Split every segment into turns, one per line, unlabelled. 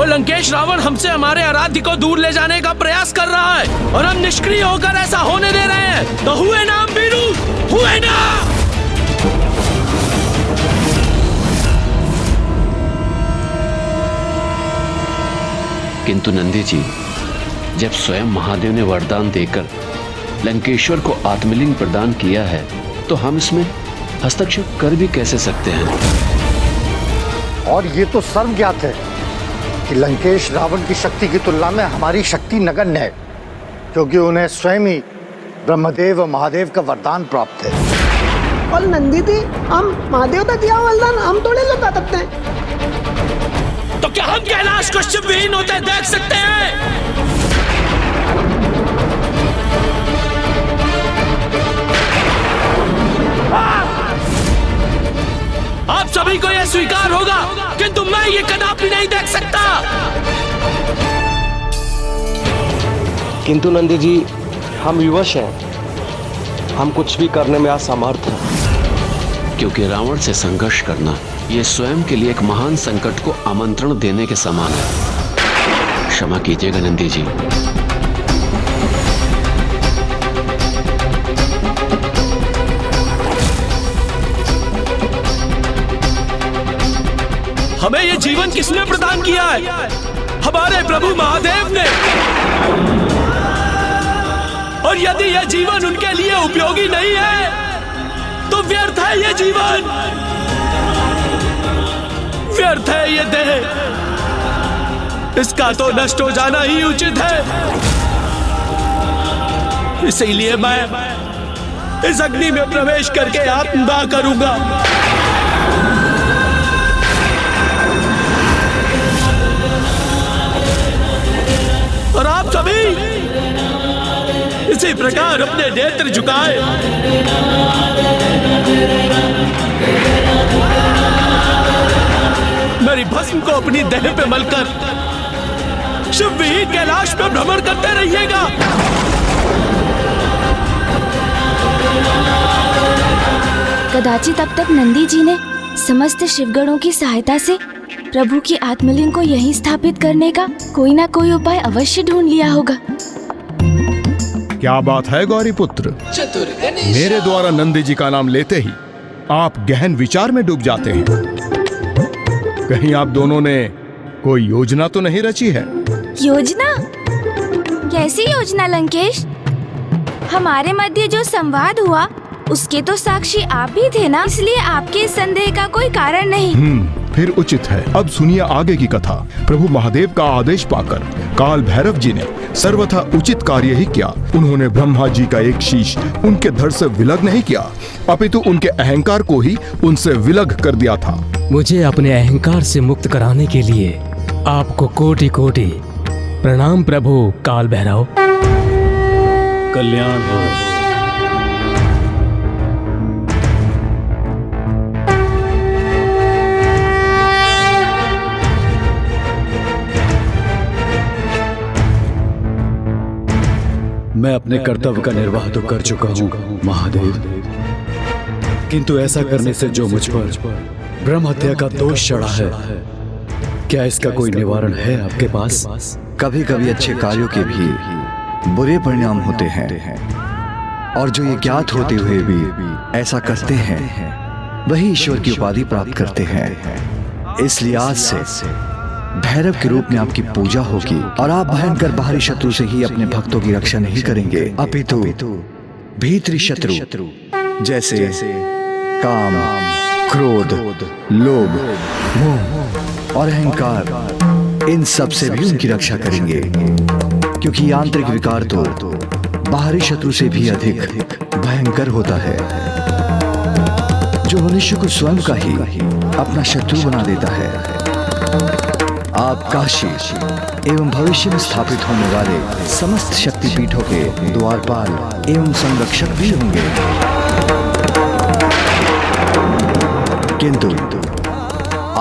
वो लंकेश रावण हमसे हमारे आराध्य को दूर ले जाने का प्रयास कर रहा है और हम निष्क्रिय होकर ऐसा होने दे रहे हैं। तो हुए ना हम वीरू, हुए ना।
किंतु नंदी जी, जब स्वयं महादेव ने वरदान देकर लंकेश्वर को आत्मलिंग प्रदान किया है तो हम इसमें हस्तक्षेप कर भी कैसे सकते हैं?
और ये तो सर्व ज्ञात है कि लंकेश रावण की शक्ति की तुलना में हमारी शक्ति नगण्य है, क्योंकि उन्हें स्वयं ही ब्रह्मदेव और महादेव का वरदान प्राप्त है।
और नंदी जी, हम महादेव का दिया वरदान हम थोड़े लौटा सकते हैं।
तो क्या हम कैलाश को शिवविहीन होते देख सकते हैं? आप सभी को यह स्वीकार होगा, किंतु मैं ये कदापि नहीं देख सकता।
किंतु नंदी जी, हम विवश हैं, हम कुछ भी करने में असमर्थ हैं।
क्योंकि रावण से संघर्ष करना ये स्वयं के लिए एक महान संकट को आमंत्रण देने के समान है। क्षमा कीजिएगा नंदी जी।
हमें ये जीवन किसने प्रदान किया है? हमारे प्रभु महादेव ने। और यदि यह जीवन उनके लिए उपयोगी नहीं है तो व्यर्थ है ये जीवन, व्यर्थ है ये देह। इसका तो नष्ट हो जाना ही उचित है। इसीलिए मैं इस अग्नि में प्रवेश करके आत्मदाह करूंगा। और आप सभी इसी प्रकार अपने नेत्र झुकाए मेरी भस्म को अपनी देह पे मलकर शिवविहीन कैलाश में भ्रमण करते रहिएगा।
कदाचित अब तक नंदी जी ने समस्त शिवगणों की सहायता से प्रभु की आत्मलिंग को यहीं स्थापित करने का कोई ना कोई उपाय अवश्य ढूंढ लिया होगा।
क्या बात है गौरी पुत्र, मेरे द्वारा नंदी जी का नाम लेते ही आप गहन विचार में डूब जाते हैं। कहीं आप दोनों ने कोई योजना तो नहीं रची है?
योजना? कैसी योजना लंकेश? हमारे मध्य जो संवाद हुआ उसके तो साक्षी आप भी थे ना, इसलिए आपके संदेह का कोई कारण नहीं।
फिर उचित है। अब सुनिए आगे की कथा। प्रभु महादेव का आदेश पाकर काल भैरव जी ने सर्वथा उचित कार्य ही किया। उन्होंने ब्रह्मा जी का एक शीश उनके धड़ से विलग नहीं किया, अपितु उनके अहंकार को ही उनसे विलग कर दिया था।
मुझे अपने अहंकार से मुक्त कराने के लिए आपको कोटि कोटि प्रणाम प्रभु काल भैरव।
कल्याण हो। मैं अपने कर्तव्य का निर्वाह तो कर चुका हूँ महादेव, किंतु ऐसा करने से जो मुझ पर ब्रह्म हत्या का दोष चढ़ा है, क्या इसका कोई निवारण है आपके पास?
कभी कभी अच्छे कार्यों के भी बुरे परिणाम होते हैं, और जो ये ज्ञात होते हुए भी ऐसा करते हैं वही ईश्वर की उपाधि प्राप्त करते हैं। इसलिए आज से भैरव के रूप में आपकी पूजा होगी और आप भयंकर बाहरी शत्रु से ही अपने भक्तों की रक्षा नहीं करेंगे, अपितु भीतरी शत्रु जैसे काम, क्रोध, लोभ, मोह और अहंकार, इन सब से भी उनकी रक्षा करेंगे, क्योंकि आंतरिक विकार तो बाहरी शत्रु से भी अधिक भयंकर होता है, जो मनुष्य को स्वयं का ही अपना शत्रु बना देता है। आप काशी एवं भविष्य में स्थापित होने वाले समस्त शक्तिपीठों के द्वारपाल एवं संरक्षक भी होंगे, किंतु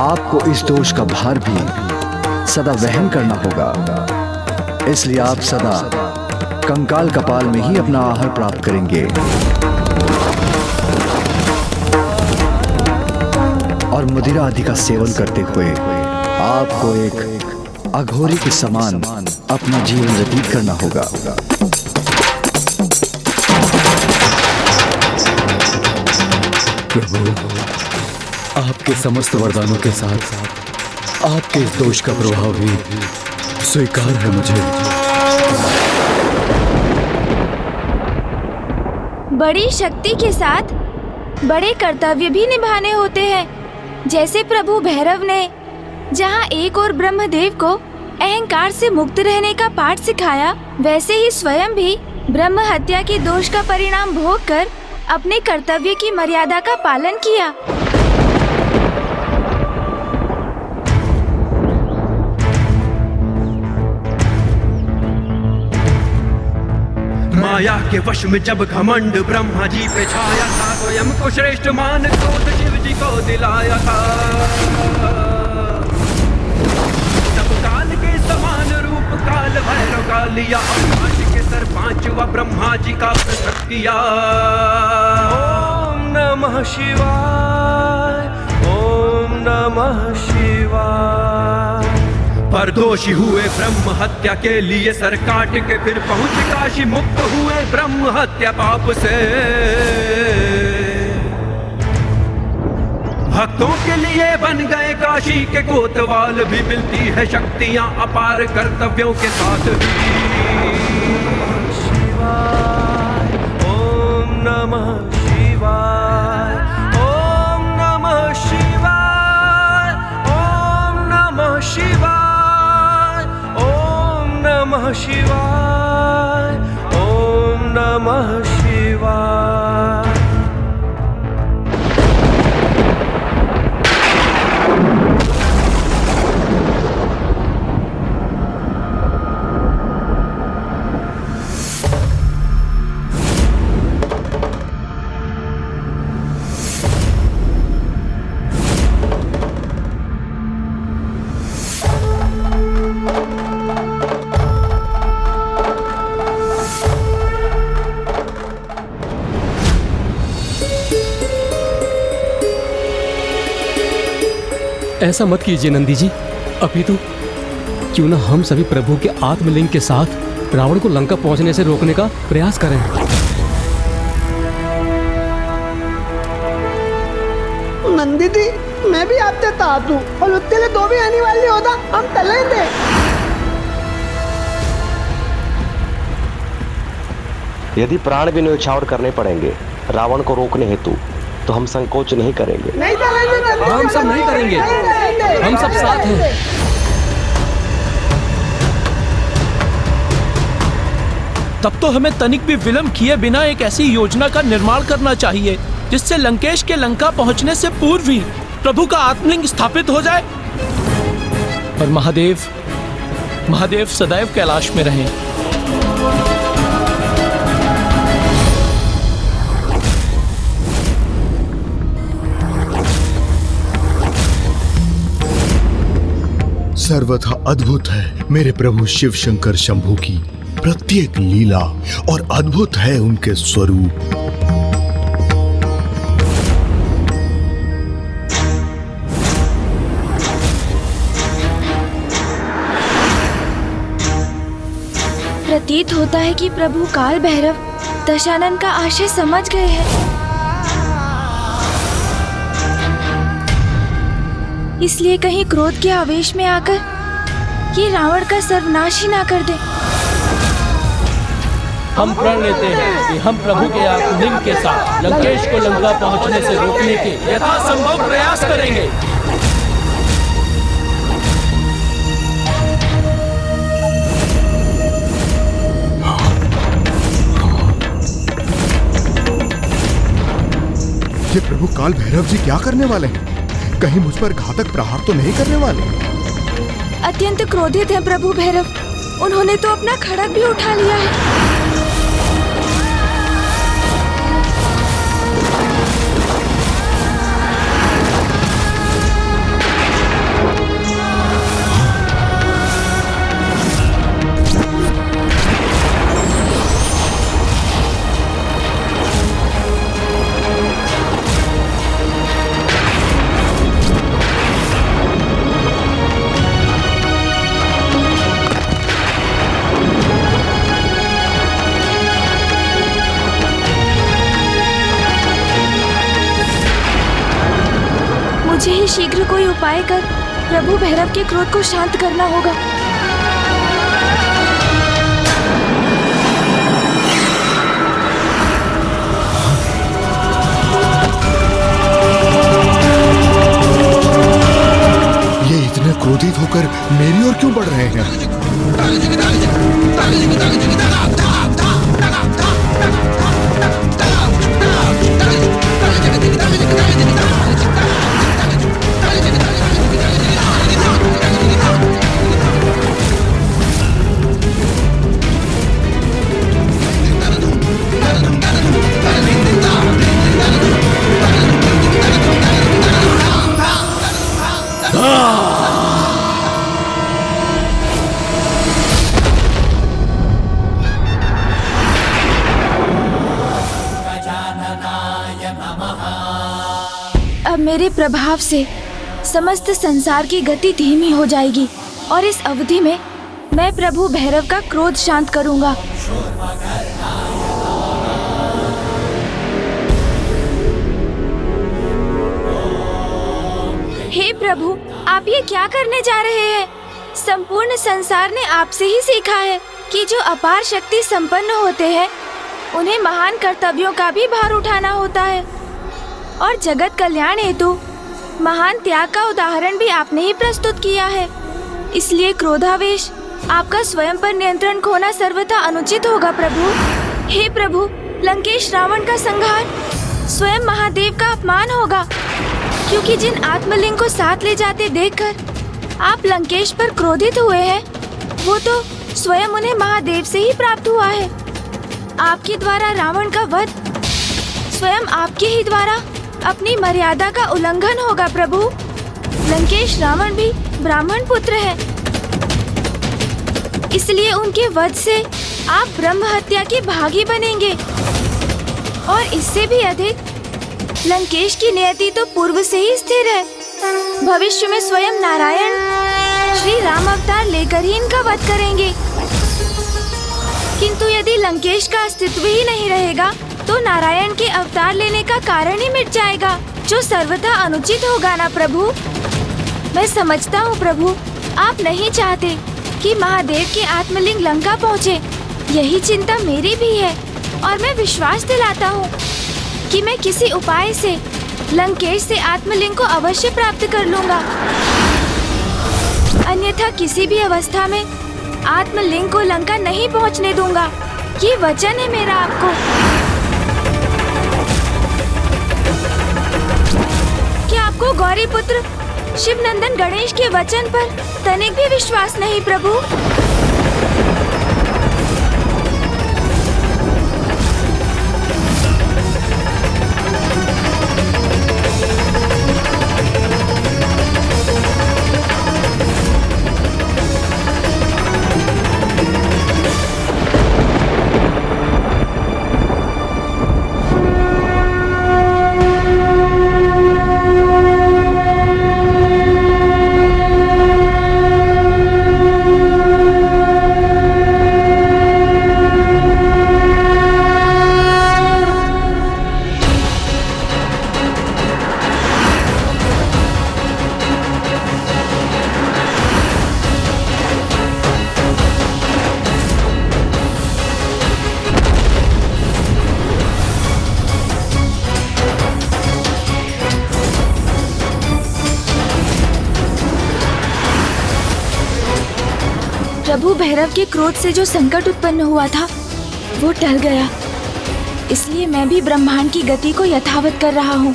आपको इस दोष का भार भी सदा वहन करना होगा। इसलिए आप सदा कंकाल कपाल में ही अपना आहार प्राप्त करेंगे और मदिरा आदि का सेवन करते हुए आपको एक अघोरी के समान अपना जीवन व्यतीत करना होगा।
प्रभु, आपके समस्त वरदानों के साथ आपके इस दोष का प्रभाव भी स्वीकार है मुझे।
बड़ी शक्ति के साथ बड़े कर्तव्य भी निभाने होते हैं। जैसे प्रभु भैरव ने जहाँ एक और ब्रह्मदेव को अहंकार से मुक्त रहने का पाठ सिखाया, वैसे ही स्वयं भी ब्रह्म हत्या के दोष का परिणाम भोग कर अपने कर्तव्य की मर्यादा का पालन किया।
माया के वश में जब घमंड ब्रह्मा जी पे छाया था, स्वयं को श्रेष्ठ मान क्रोध शिव जी को दिलाया था। तब काल के समान रूप काल भैरव का लिया, आकाश के सर पांचवा ब्रह्मा जी का पृथक किया। ओम नमः शिवाय, ओम नमः शिवाय। पर दोषी हुए ब्रह्म हत्या के लिए सर काट के फिर पहुंच काशी, मुक्त हुए ब्रह्म हत्या पाप से। भक्तों के लिए बन गए काशी के कोतवाल भी, मिलती है शक्तियां अपार कर्तव्यों के साथ भी। शिवाय, ओम नमः शिवाय, ओम नमः शिवाय, ओम नमः शिवाय, नमः शिवाय, ओम नमः शिवाय।
ऐसा मत कीजिए नंदी जी, अपितु क्यों ना हम सभी प्रभु के आत्मलिंग के साथ रावण को लंका पहुंचने से रोकने का प्रयास करें।
नंदी जी, मैं भी आपसे तात हूँ और उसके लिए दो भी आने वाली होता हम चले थे।
यदि प्राण भी न्यौछावर करने पड़ेंगे रावण को रोकने हेतु, तो हम संकोच नहीं करेंगे।
नहीं चलेंगे,
हम सब नहीं करेंगे, हम सब साथ हैं।
तब तो हमें तनिक भी विलंब किए बिना एक ऐसी योजना का निर्माण करना चाहिए जिससे लंकेश के लंका पहुंचने से पूर्व ही प्रभु का आत्मलिंग स्थापित हो जाए और महादेव सदैव कैलाश में रहें।
सर्वथा अद्भुत है मेरे प्रभु शिव शंकर शंभू की प्रत्येक लीला और अद्भुत है उनके स्वरूप।
प्रतीत होता है कि प्रभु काल भैरव दशानन का आशय समझ गए हैं, इसलिए कहीं क्रोध के आवेश में आकर ये रावण का सर्वनाश ही ना कर दे।
हम प्रण लेते हैं कि हम प्रभु के आत्मलिंग के साथ लंकेश को लंका पहुंचने से रोकने के यथासंभव प्रयास करेंगे।
ये प्रभु काल भैरव जी क्या करने वाले हैं? कहीं मुझ पर घातक प्रहार तो नहीं करने वाले?
अत्यंत क्रोधित है प्रभु भैरव, उन्होंने तो अपना खड़ग भी उठा लिया है। शीघ्र कोई उपाय कर प्रभु भैरव के क्रोध को शांत करना होगा।
ये इतने क्रोधित होकर मेरी ओर क्यों बढ़ रहे हैं?
अब मेरे प्रभाव से समस्त संसार की गति धीमी हो जाएगी और इस अवधि में मैं प्रभु भैरव का क्रोध शांत करूंगा। हे प्रभु, आप ये क्या करने जा रहे हैं? संपूर्ण संसार ने आपसे ही सीखा है कि जो अपार शक्ति संपन्न होते हैं उन्हें महान कर्तव्यों का भी भार उठाना होता है और जगत कल्याण हेतु महान त्याग का उदाहरण भी आपने ही प्रस्तुत किया है। इसलिए क्रोधावेश आपका स्वयं पर नियंत्रण खोना सर्वथा अनुचित होगा प्रभु। हे प्रभु, लंकेश रावण का संहार स्वयं महादेव का अपमान होगा, क्योंकि जिन आत्मलिंग को साथ ले जाते देखकर आप लंकेश पर क्रोधित हुए हैं, वो तो स्वयं उन्हें महादेव से ही प्राप्त हुआ है। आपके द्वारा रावण का वध स्वयं आपके ही द्वारा अपनी मर्यादा का उल्लंघन होगा प्रभु। लंकेश रावण भी ब्राह्मण पुत्र है, इसलिए उनके वध से आप ब्रह्म हत्या के भागी बनेंगे। और इससे भी अधिक लंकेश की नियति तो पूर्व से ही स्थिर है। भविष्य में स्वयं नारायण श्री राम अवतार लेकर ही इनका वध करेंगे। किंतु यदि लंकेश का अस्तित्व ही नहीं रहेगा तो नारायण के अवतार लेने का कारण ही मिट जाएगा, जो सर्वथा अनुचित होगा ना प्रभु। मैं समझता हूँ प्रभु, आप नहीं चाहते कि महादेव के आत्मलिंग लंका पहुँचे। यही चिंता मेरी भी है और मैं विश्वास दिलाता हूँ कि मैं किसी उपाय से लंकेश से आत्मलिंग को अवश्य प्राप्त कर लूँगा। अन्यथा किसी भी अवस्था में आत्मलिंग को लंका नहीं पहुँचने दूंगा। ये वचन है मेरा आपको। क्या आपको गौरी पुत्र शिवनंदन गणेश के वचन पर तनिक भी विश्वास नहीं प्रभु? प्रभु भैरव के क्रोध से जो संकट उत्पन्न हुआ था वो टल गया, इसलिए मैं भी ब्रह्मांड की गति को यथावत कर रहा हूँ।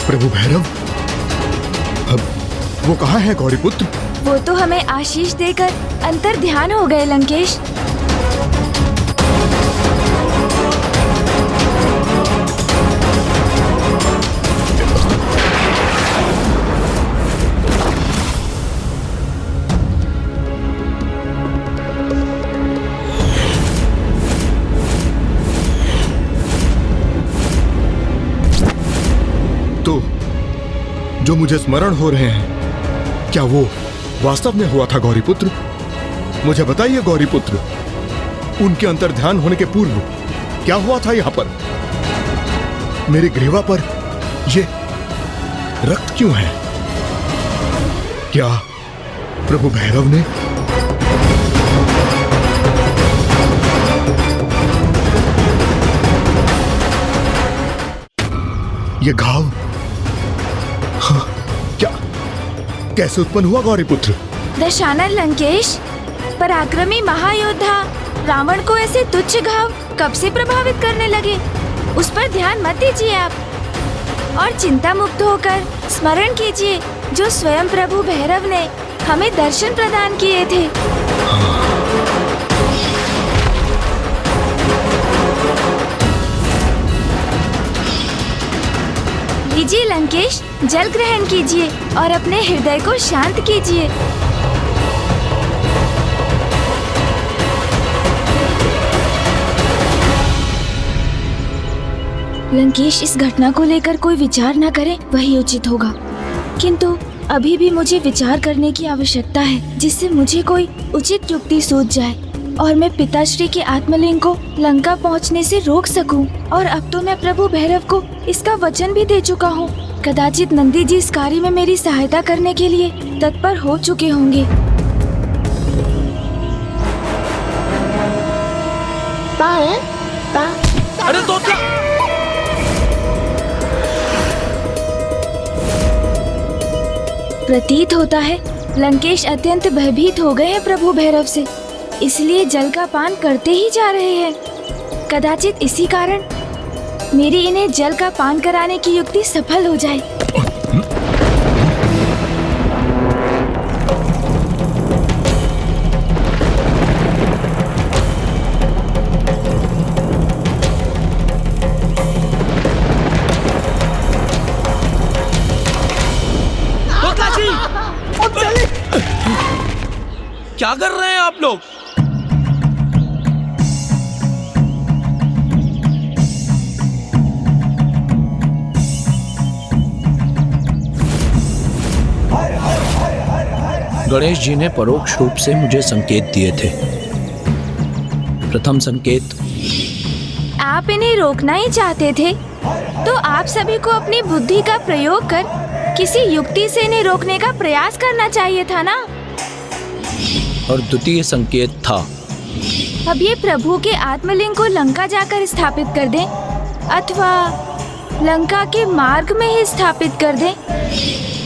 प्रभु भैरव, अब वो कहाँ है गौरीपुत्र?
वो तो हमें आशीष देकर अंतर ध्यान हो गए लंकेश।
तो जो मुझे स्मरण हो रहे हैं, क्या वो वास्तव में हुआ था गौरीपुत्र? मुझे बताइए गौरीपुत्र, उनके अंतर्ध्यान होने के पूर्व क्या हुआ था यहाँ पर? मेरे ग्रीवा पर ये रक्त क्यों है? क्या प्रभु भैरव ने? ये घाव हाँ, क्या कैसे उत्पन्न हुआ गौरीपुत्र?
दशानन लंकेश, पराक्रमी महायोद्धा रावण को ऐसे तुच्छ घाव कब से प्रभावित करने लगे? उस पर ध्यान मत दीजिए आप, और चिंता मुक्त होकर स्मरण कीजिए जो स्वयं प्रभु भैरव ने हमें दर्शन प्रदान किए थे। लीजिए लंकेश, जल ग्रहण कीजिए और अपने हृदय को शांत कीजिए। लंकेश, इस घटना को लेकर कोई विचार न करे, वही उचित होगा। किंतु अभी भी मुझे विचार करने की आवश्यकता है, जिससे मुझे कोई उचित युक्ति सूझ जाए और मैं पिताश्री के आत्मलिंग को लंका पहुंचने से रोक सकूं। और अब तो मैं प्रभु भैरव को इसका वचन भी दे चुका हूं। कदाचित नंदी जी इस कार्य में मेरी सहायता करने के लिए तत्पर हो चुके होंगे।
अरे तो क्या?
प्रतीत होता है लंकेश अत्यंत भयभीत हो गए हैं प्रभु भैरव से, इसलिए जल का पान करते ही जा रहे हैं। कदाचित इसी कारण मेरी इन्हें जल का पान कराने की युक्ति सफल हो जाए।
क्या कर रहे हैं आप लोग? गणेश जी ने परोक्ष रूप से मुझे संकेत दिए थे। प्रथम संकेत,
आप इन्हें रोकना ही चाहते थे, तो आप सभी को अपनी बुद्धि का प्रयोग कर किसी युक्ति से इन्हें रोकने का प्रयास करना चाहिए था ना।
और द्वितीय संकेत था,
अब ये प्रभु के आत्मलिंग को लंका जाकर स्थापित कर दें, अथवा लंका के मार्ग में ही स्थापित कर दें।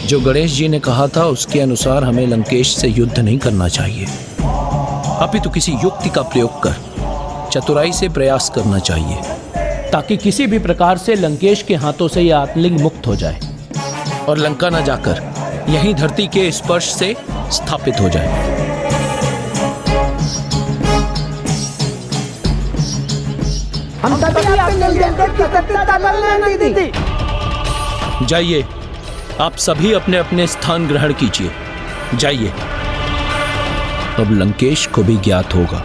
जो गणेश जी ने कहा था उसके अनुसार हमें लंकेश से युद्ध नहीं करना चाहिए, अपितु किसी युक्ति का प्रयोग कर चतुराई से प्रयास करना चाहिए, ताकि किसी भी प्रकार से लंकेश के हाथों से यह आत्मलिंग मुक्त हो जाए और लंका न जाकर यहीं धरती के स्पर्श से स्थापित हो जाए।
हम तभी आपसे जलदेव की सत्यता कर लेंगे।
जाइए, आप सभी अपने अपने स्थान ग्रहण कीजिए। जाइए। अब लंकेश को भी ज्ञात होगा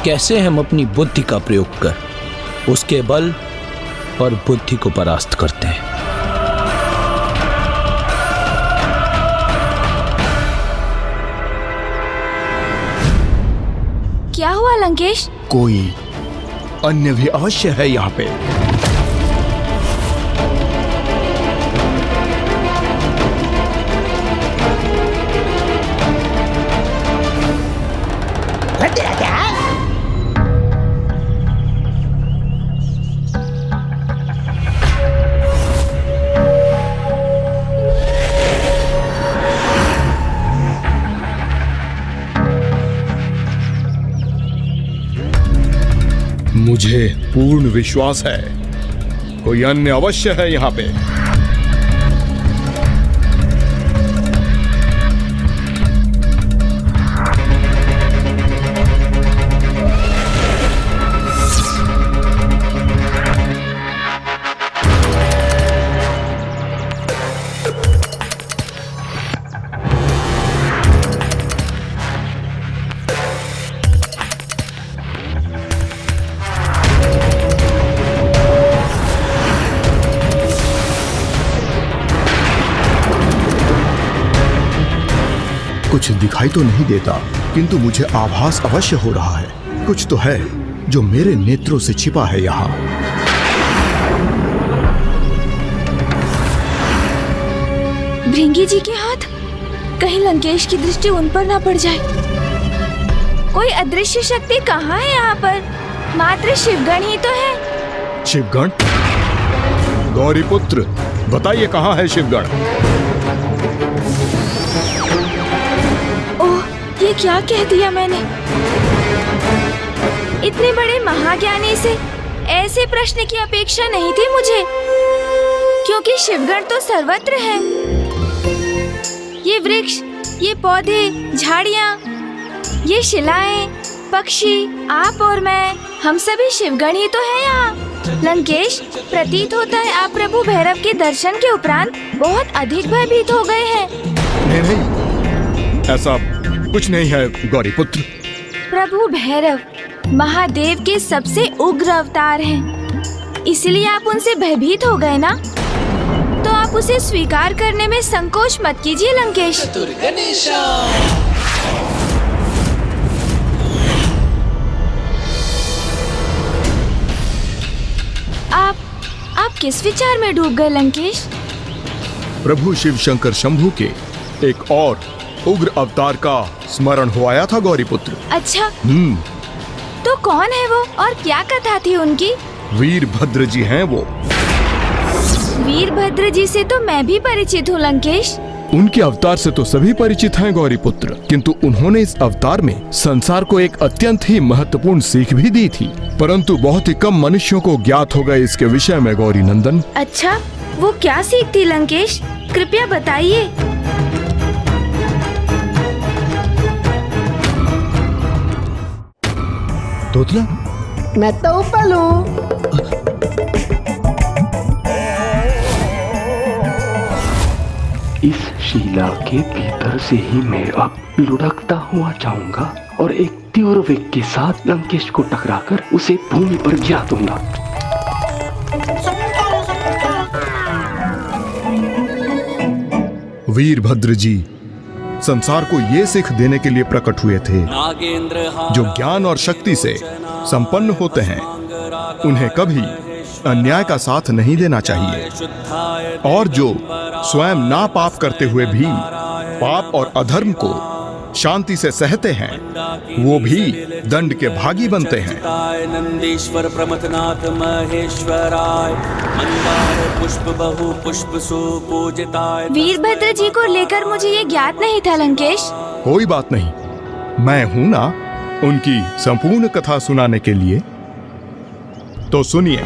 कैसे हम अपनी बुद्धि का प्रयोग कर उसके बल और बुद्धि को परास्त करते हैं।
क्या हुआ लंकेश?
कोई अन्य भी अवश्य है यहाँ पे। मुझे पूर्ण विश्वास है कोई अन्य अवश्य है यहाँ पे। कुछ दिखाई तो नहीं देता, किंतु मुझे आभास अवश्य हो रहा है कुछ तो है जो मेरे नेत्रों से छिपा है यहाँ।
भृंगी जी के हाथ, कहीं लंकेश की दृष्टि उन पर ना पड़ जाए। कोई अदृश्य शक्ति कहाँ है यहाँ पर? मात्र शिवगण ही तो है।
शिवगण? गौरी पुत्र, बताइए कहाँ है शिवगण?
ओह, ये क्या कह दिया मैंने? इतने बड़े महाज्ञानी से ऐसे प्रश्न की अपेक्षा नहीं थी मुझे, क्योंकि शिवगण तो सर्वत्र है। ये वृक्ष, ये पौधे, झाड़ियाँ, ये शिलाएं, पक्षी, आप और मैं, हम सभी शिवगण ही तो है यहाँ। लंकेश, प्रतीत होता है आप प्रभु भैरव के दर्शन के उपरांत बहुत अधिक भयभीत हो गए हैं।
नहीं, ऐसा कुछ नहीं है गौरी पुत्र।
प्रभु भैरव महादेव के सबसे उग्र अवतार हैं, इसलिए आप उनसे भयभीत हो गए ना? तो आप उसे स्वीकार करने में संकोच मत कीजिए लंकेश। आप किस विचार में डूब गए लंकेश?
प्रभु शिव शंकर शंभू के एक और उग्र अवतार का स्मरण हो आया था गौरी पुत्र।
अच्छा, तो कौन है वो और क्या कथा थी उनकी?
वीरभद्र जी हैं वो।
वीरभद्र जी से तो मैं भी परिचित हूँ लंकेश।
उनके अवतार से तो सभी परिचित हैं गौरी पुत्र, किंतु उन्होंने इस अवतार में संसार को एक अत्यंत ही महत्वपूर्ण सीख भी दी थी, परंतु बहुत ही कम मनुष्यों को ज्ञात हो गए इसके विषय में गौरी नंदन।
अच्छा, वो क्या सीख थी लंकेश? कृपया बताइए।
तोतला,
मैं तो उपल हूँ।
इस शिला के भीतर से ही मैं अब लुढ़कता हुआ जाऊंगा और एक तीव्र वेग के साथ लंकेश को टकराकर उसे भूमि पर गिरा दूंगा।
वीरभद्र जी संसार को ये सीख देने के लिए प्रकट हुए थे, जो ज्ञान और शक्ति से संपन्न होते हैं उन्हें कभी अन्याय का साथ नहीं देना चाहिए, और जो स्वयं ना पाप करते हुए भी पाप और अधर्म को शांति से सहते हैं वो भी दंड के भागी बनते हैं।
नंदीश्वर प्रमथनाथ महेश्वराय मंदार पुष्प बहु पुष्प सुपूजिताय।
वीरभद्र जी को लेकर मुझे ये ज्ञात नहीं था लंकेश।
कोई बात नहीं, मैं हूं ना उनकी संपूर्ण कथा सुनाने के लिए। तो सुनिए।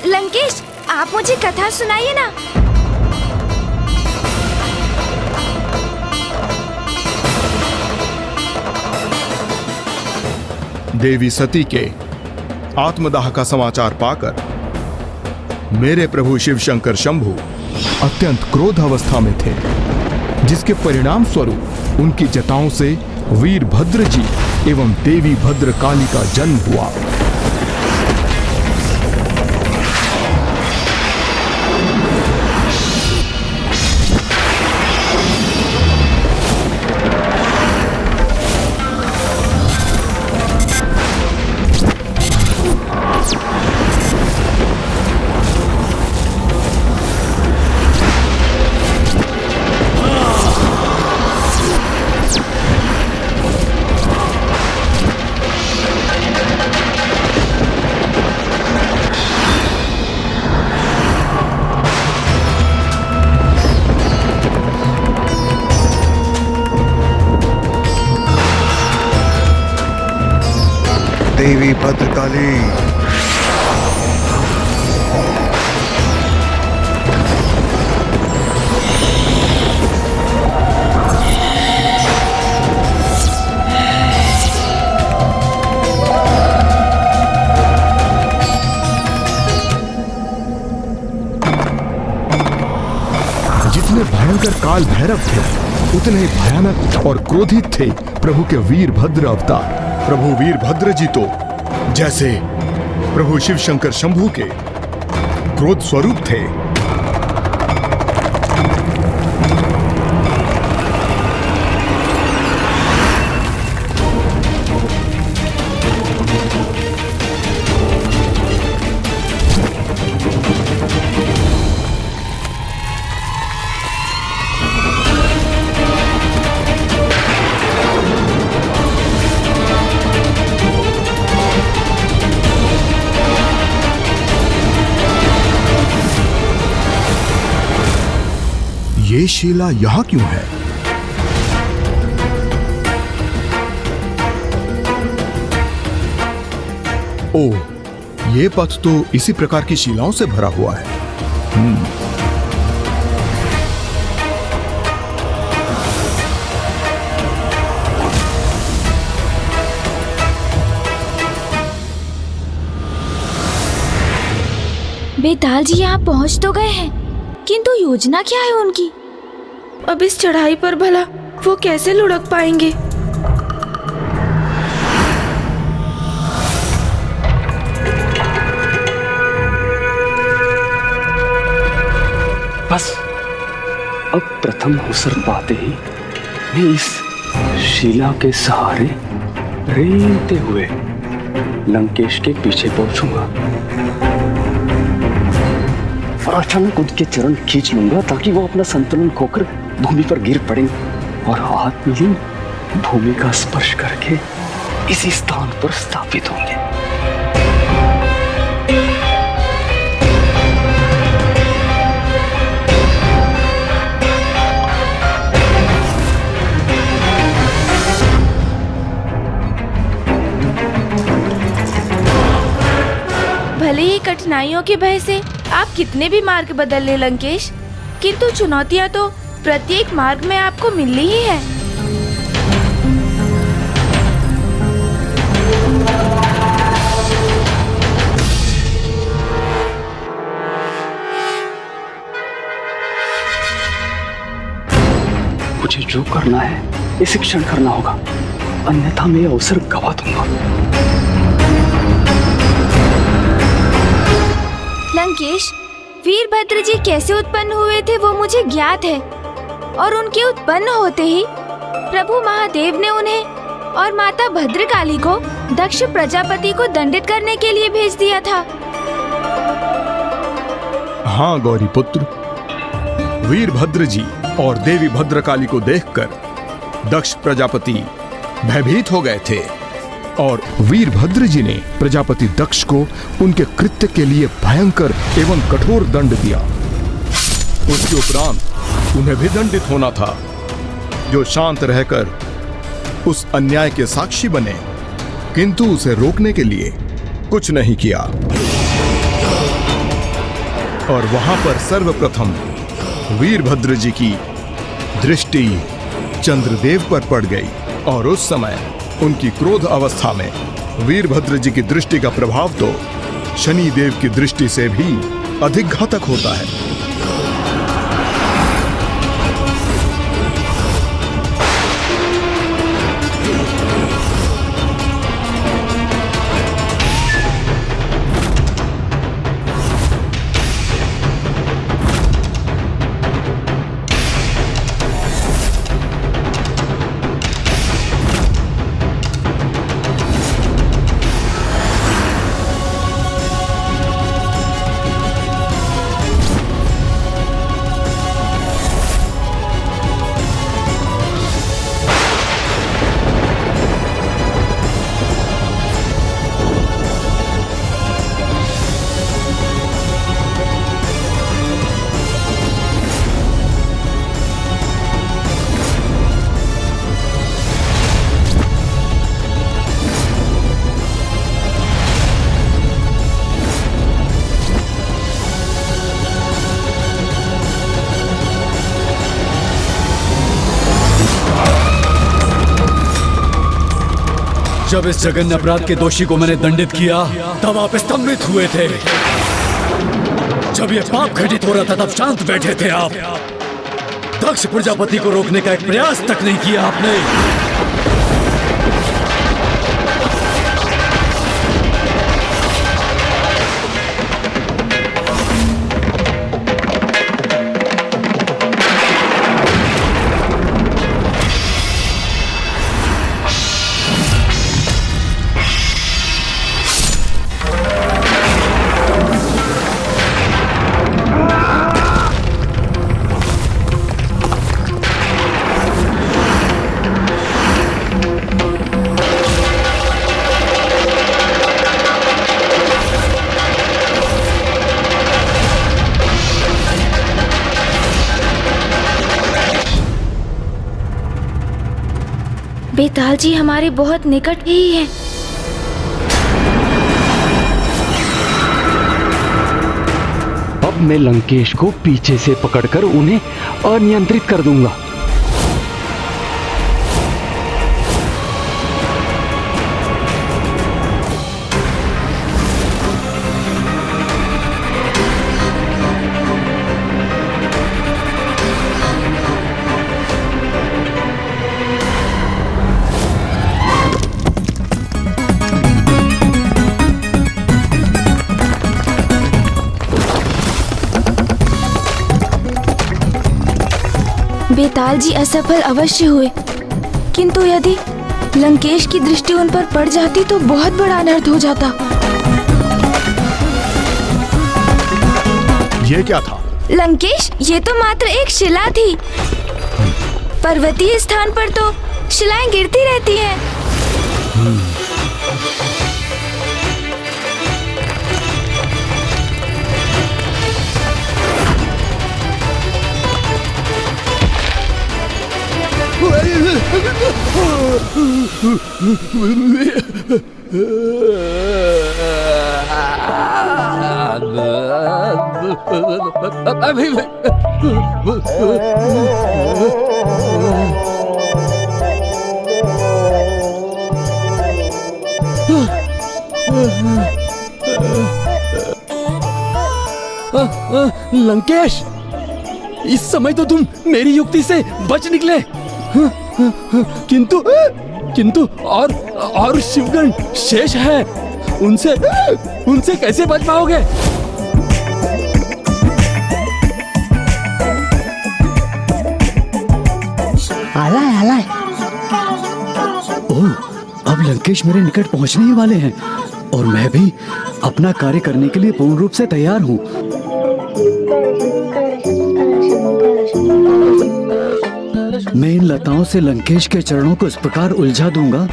लंकेश, आप मुझे कथा सुनाइए ना।
देवी सती के आत्मदाह का समाचार पाकर मेरे प्रभु शिव शंकर शंभू अत्यंत क्रोध अवस्था में थे, जिसके परिणाम स्वरूप उनकी जटाओं से वीरभद्र जी एवं देवी भद्र काली का जन्म हुआ।
देवी भद्रकाली,
जितने भयंकर काल भैरव थे उतने ही भयानक और क्रोधित थे प्रभु के वीरभद्र अवतार। प्रभु वीरभद्र जी तो जैसे प्रभु शिव शंकर शंभू के क्रोध स्वरूप थे। ये शिला यहां क्यों है? ओह, ये पथ तो इसी प्रकार की शिलाओं से भरा हुआ है।
बेताल जी यहाँ पहुँच तो गए हैं, किंतु योजना क्या है उनकी? अब इस चढ़ाई पर भला वो कैसे लुढ़क पाएंगे?
बस अब प्रथम अवसर पाते ही मैं इस शिला के सहारे रेंगते हुए लंकेश के पीछे पहुंचूंगा और अचानक उनके चरण खींच लूंगा ताकि वो अपना संतुलन खोकर भूमि पर गिर पड़े और आत्मलीन भूमि का स्पर्श करके इसी स्थान पर स्थापित होंगे।
भले ही कठिनाइयों के भय से आप कितने भी मार्ग बदल ले लंकेश, किंतु चुनौतियां तो प्रत्येक मार्ग में आपको मिलनी ही है।
मुझे जो करना है इसी क्षण करना होगा, अन्यथा मैं अवसर गवा दूंगा।
लंकेश, वीरभद्र जी कैसे उत्पन्न हुए थे वो मुझे ज्ञात है, और उनके उत्पन्न होते ही प्रभु महादेव ने उन्हें और माता भद्रकाली को दक्ष प्रजापति को दंडित करने के लिए भेज दिया था।
हाँ गौरी पुत्र, वीरभद्र जी और देवी भद्रकाली को देखकर दक्ष प्रजापति भयभीत हो गए थे और वीरभद्र जी ने प्रजापति दक्ष को उनके कृत्य के लिए भयंकर एवं कठोर दंड दिया। उसके उपरांत उन्हें भी दंडित होना था, जो शांत रहकर उस अन्याय के साक्षी बने, किंतु उसे रोकने के लिए कुछ नहीं किया। और वहां पर सर्वप्रथम वीरभद्र जी की दृष्टि चंद्रदेव पर पड़ गई और उस समय उनकी क्रोध अवस्था में वीरभद्र जी की दृष्टि का प्रभाव तो शनि देव की दृष्टि से भी अधिक घातक होता है।
जब इस जघन्य अपराध के दोषी को मैंने दंडित किया तब आप स्तंभित हुए थे। जब यह पाप घटित हो रहा था तब शांत बैठे थे आप। दक्ष प्रजापति को रोकने का एक प्रयास तक नहीं किया आपने।
बेताल जी हमारे बहुत निकट ही हैं।
अब मैं लंकेश को पीछे से पकड़कर उन्हें अनियंत्रित कर दूंगा।
बेताल जी असफल अवश्य हुए, किंतु यदि लंकेश की दृष्टि उन पर पड़ जाती तो बहुत बड़ा अनर्थ हो जाता।
ये क्या था?
लंकेश, ये तो मात्र एक शिला थी। पर्वतीय स्थान पर तो शिलाएं गिरती रहती हैं।
लंकेश, इस समय तो तुम मेरी युक्ति से बच निकले, किंतु और शिवगण शेष है, उनसे कैसे बच पाओगे?
आला है।
ओह, अब लंकेश मेरे निकट पहुंचने ही वाले हैं और मैं भी अपना कार्य करने के लिए पूर्ण रूप से तैयार हूँ। मैं इन लताओं से लंकेश के चरणों को इस प्रकार उलझा दूंगा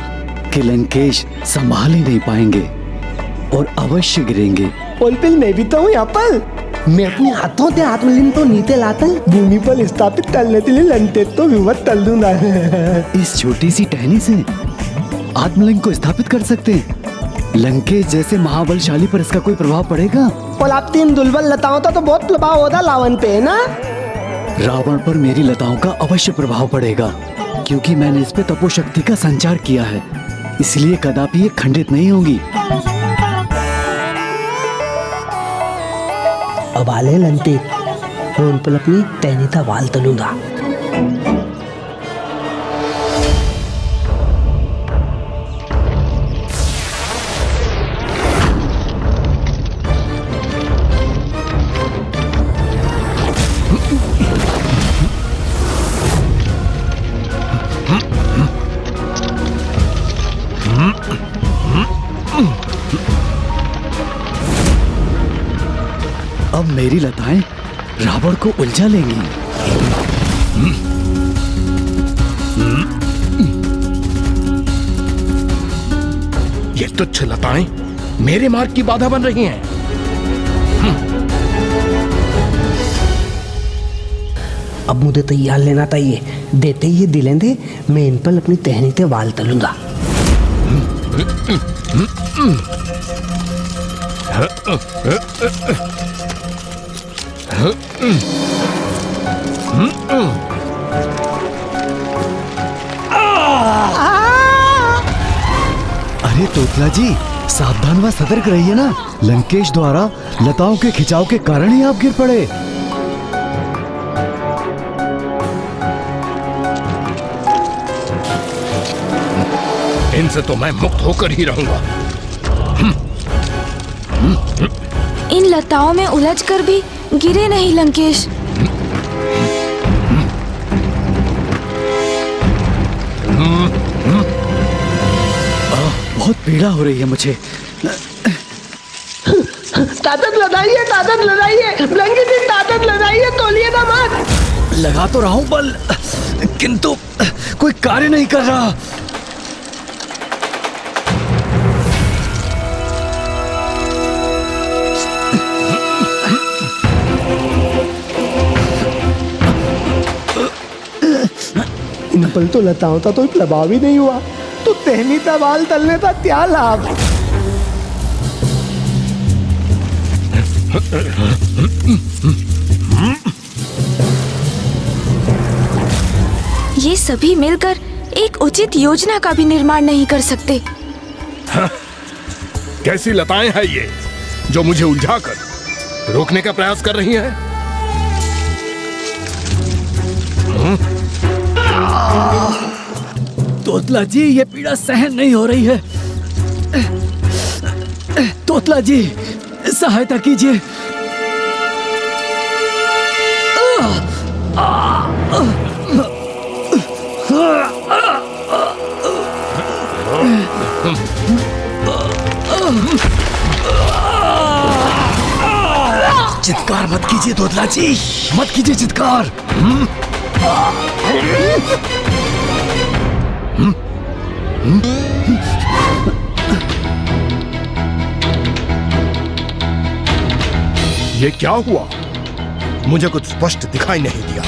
कि लंकेश संभाल ही नहीं पाएंगे और अवश्य गिरेंगे।
पोलपिल, मैं भी तो हूँ यहाँ पर। मैं अपने हाथों से आत्मलिंग तो नीचे लातल भूमि पर स्थापित करने के लिए लंटे तो विवत तल दूंगा।
इस छोटी सी टहनी से आत्मलिंग को स्थापित कर सकते हैं। लंकेश जैसे महाबलशाली पर इसका कोई प्रभाव पड़ेगा?
और आप तीन दुर्बल लताओं का तो बहुत प्रभाव होता रावण पे, है ना?
रावण पर मेरी लताओं का अवश्य प्रभाव पड़ेगा, क्योंकि मैंने इस पे तपोशक्ति का संचार किया है, इसलिए कदापि ये खंडित नहीं होंगी।
अब आले लंटे, मैं उन पर अपनी टहनी का वाल तलूंगा।
अब मेरी लताएं रावण को उलझा लेंगी।
ये तुच्छ लताएं मेरे मार्ग की बाधा बन रही हैं।
अब मुझे तैयार लेना चाहिए। देते ही दिलेंदे, मैं इन पर अपनी टहनी से वाल तलूंगा।
अरे तोतला जी, सावधान व सतर्क रहिए ना। लंकेश द्वारा लताओं के खिंचाव के कारण ही आप गिर पड़े।
इनसे तो मैं मुक्त होकर ही रहूंगा।
इन लताओं में उलझकर भी गिरे नहीं लंकेश।
बहुत पीड़ा हो रही है मुझे।
ताकत लगाइए, लंकेश जी ताकत लगाइए, तोलिए ना मत।
लगा तो रहा हूं बल, किंतु कोई कार्य नहीं कर रहा।
इन पल तो लताओं का कोई प्रभाव ही नहीं हुआ, तो टहनी का बाल तलने का क्या लाभ।
ये सभी मिलकर एक उचित योजना का भी निर्माण नहीं कर सकते।
कैसी लताएं हैं ये जो मुझे उलझाकर रोकने का प्रयास कर रही हैं?
तोतला जी, ये पीड़ा सहन नहीं हो रही है। तोतला जी, सहायता कीजिए। चित्कार मत कीजिए तोतला जी, मत कीजिए चित्कार।
ये क्या हुआ? मुझे कुछ स्पष्ट दिखाई नहीं दिया।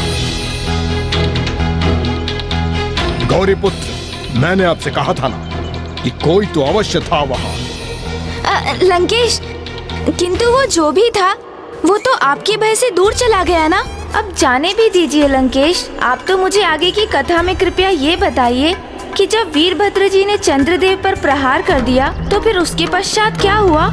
गौरी पुत्र, मैंने आपसे कहा था ना कि कोई तो अवश्य था वहां।
लंकेश, किंतु वो जो भी था वो तो आपके भय से दूर चला गया ना। अब जाने भी दीजिए लंकेश। आप तो मुझे आगे की कथा में कृपया ये बताइए कि जब वीरभद्र जी ने चंद्रदेव पर प्रहार कर दिया तो फिर उसके पश्चात क्या हुआ?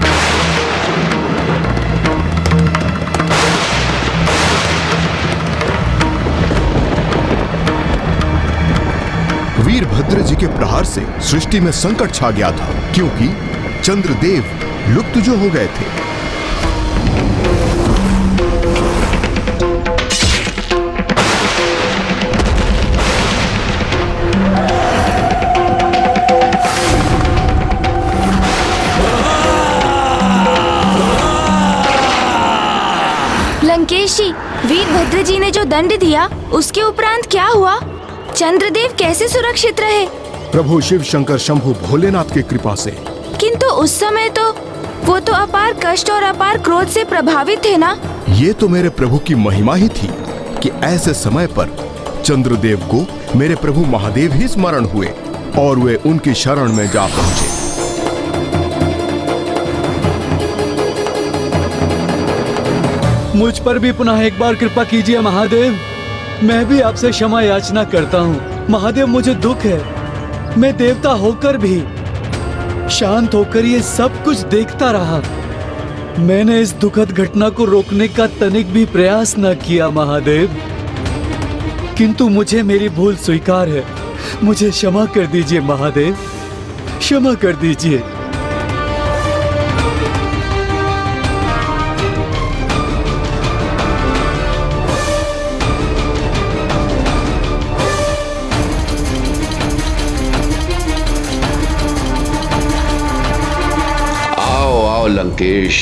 वीरभद्र जी के प्रहार से सृष्टि में संकट छा गया था, क्योंकि चंद्रदेव लुप्त जो हो गए थे।
लंकेश जी, वीरभद्र जी ने जो दंड दिया उसके उपरांत क्या हुआ? चंद्रदेव कैसे सुरक्षित रहे?
प्रभु शिव शंकर शंभु भोलेनाथ की कृपा से।
किंतु उस समय तो वो तो अपार कष्ट और अपार क्रोध से प्रभावित थे ना।
ये तो मेरे प्रभु की महिमा ही थी कि ऐसे समय पर चंद्रदेव को मेरे प्रभु महादेव ही स्मरण हुए और वे उनकी शरण में जा पहुंचे।
मुझ पर भी पुनः एक बार कृपा कीजिए महादेव। मैं भी आपसे क्षमा याचना करता हूँ महादेव। मुझे दुख है, मैं देवता होकर भी शांत होकर ये सब कुछ देखता रहा। मैंने इस दुखद घटना को रोकने का तनिक भी प्रयास न किया महादेव, किंतु मुझे मेरी भूल स्वीकार है। मुझे क्षमा कर दीजिए महादेव, क्षमा कर दीजिए।
लंकेश,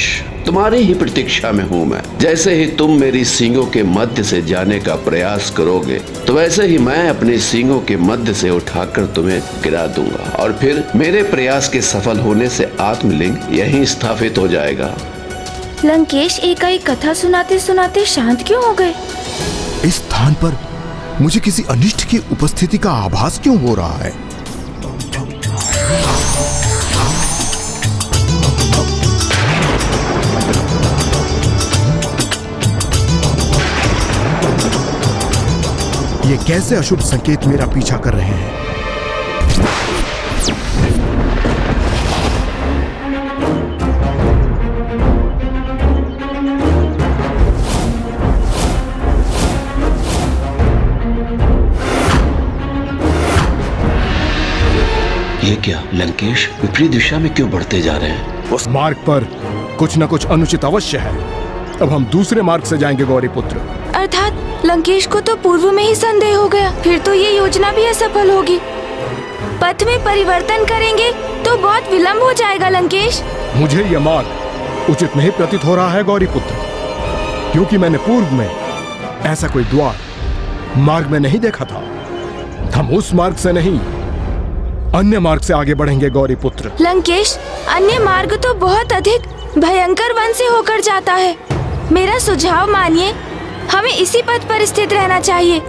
तुम्हारी ही प्रतीक्षा में हूँ मैं। जैसे ही तुम मेरी सींगों के मध्य से जाने का प्रयास करोगे तो वैसे ही मैं अपने सींगों के मध्य से उठाकर तुम्हें गिरा दूंगा और फिर मेरे प्रयास के सफल होने से आत्मलिंग यहीं स्थापित हो जाएगा।
लंकेश एकाएक कथा सुनाते सुनाते शांत क्यों हो गए?
इस स्थान पर मुझे किसी अनिष्ट की उपस्थिति का आभास क्यों हो रहा है? ये कैसे अशुभ संकेत मेरा पीछा कर रहे हैं?
ये क्या लंकेश विपरीत दिशा में क्यों बढ़ते जा रहे हैं?
उस मार्ग पर कुछ न कुछ अनुचित अवश्य है। अब हम दूसरे मार्ग से जाएंगे गौरी पुत्र।
अर्थात लंकेश को तो पूर्व में ही संदेह हो गया, फिर तो ये योजना भी असफल होगी। पथ में परिवर्तन करेंगे तो बहुत विलंब हो जाएगा लंकेश।
मुझे यह मार्ग उचित नहीं प्रतीत हो रहा है गौरी पुत्र, क्योंकि मैंने पूर्व में ऐसा कोई द्वार मार्ग में नहीं देखा था। हम उस मार्ग से नहीं अन्य मार्ग से आगे बढ़ेंगे गौरी पुत्र।
लंकेश, अन्य मार्ग तो बहुत अधिक भयंकर वन से होकर जाता है। मेरा सुझाव मानिए, हमें इसी पथ पर स्थित रहना चाहिए।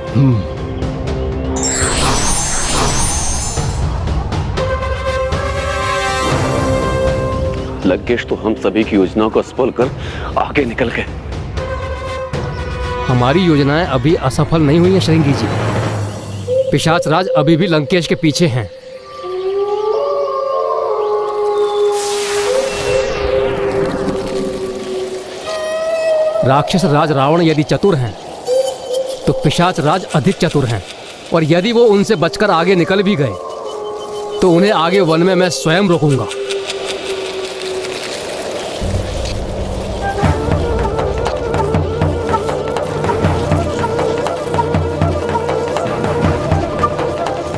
लंकेश तो हम सभी की योजनाओं को असफल कर आगे निकल गए।
हमारी योजनाएं अभी असफल नहीं हुई हैं श्रृंगी जी। पिशाच राज अभी भी लंकेश के पीछे हैं। राक्षस राज रावण यदि चतुर हैं तो पिशाच राज अधिक चतुर हैं, और यदि वो उनसे बचकर आगे निकल भी गए तो उन्हें आगे वन में मैं स्वयं रोकूंगा।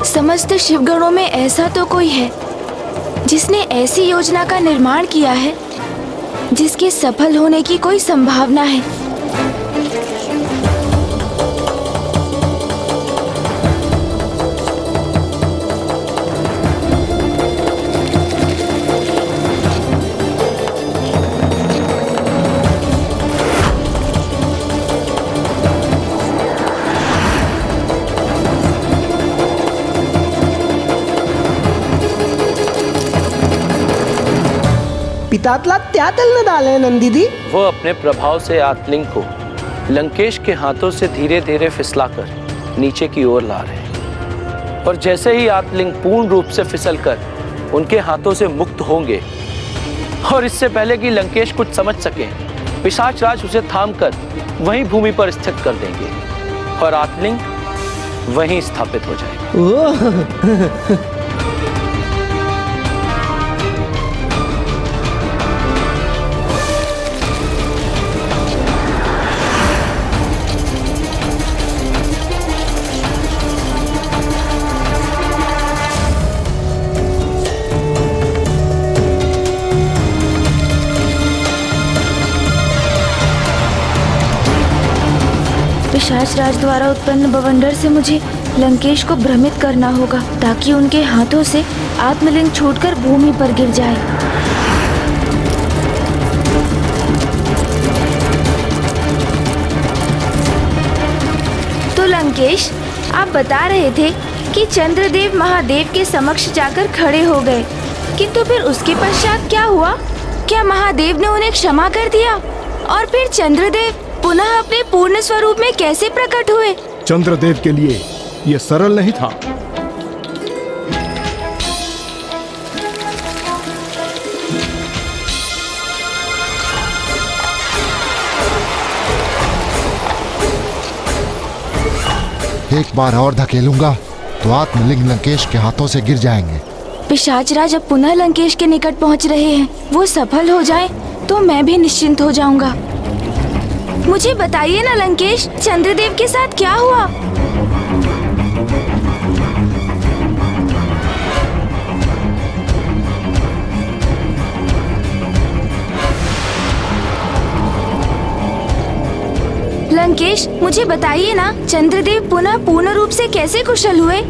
समस्त शिवगणों में ऐसा तो कोई है जिसने ऐसी योजना का निर्माण किया है जिसके सफल होने की कोई संभावना है।
पितातला त्यात न डाले नंदीदी।
वो अपने प्रभाव से आतलिंग को लंकेश के हाथों से धीरे धीरे फिसलाकर नीचे की ओर ला रहे हैं, और जैसे ही आतलिंग पूर्ण रूप से फिसलकर उनके हाथों से मुक्त होंगे और इससे पहले कि लंकेश कुछ समझ सके, पिशाच राज उसे थामकर वहीं भूमि पर स्थित कर देंगे और आतलिंग वहीं स्थापित हो जाएगा।
पिशाच राज द्वारा उत्पन्न बवंडर से मुझे लंकेश को भ्रमित करना होगा ताकि उनके हाथों से आत्मलिंग छूटकर भूमि पर गिर जाए। तो लंकेश, आप बता रहे थे कि चंद्रदेव महादेव के समक्ष जाकर खड़े हो गए, किंतु फिर उसके पश्चात क्या हुआ? क्या महादेव ने उन्हें क्षमा कर दिया और फिर चंद्रदेव पुनः अपने पूर्ण स्वरूप में कैसे प्रकट हुए?
चंद्रदेव के लिए यह सरल नहीं था।
एक बार और धकेलूंगा तो आत्मलिंग लंकेश के हाथों से गिर जाएंगे।
पिशाच राज अब पुनः लंकेश के निकट पहुंच रहे हैं। वो सफल हो जाए तो मैं भी निश्चिंत हो जाऊंगा। मुझे बताइए ना लंकेश, चंद्रदेव के साथ क्या हुआ? लंकेश, मुझे बताइए ना, चंद्रदेव पुनः पूर्ण रूप से कैसे कुशल हुए?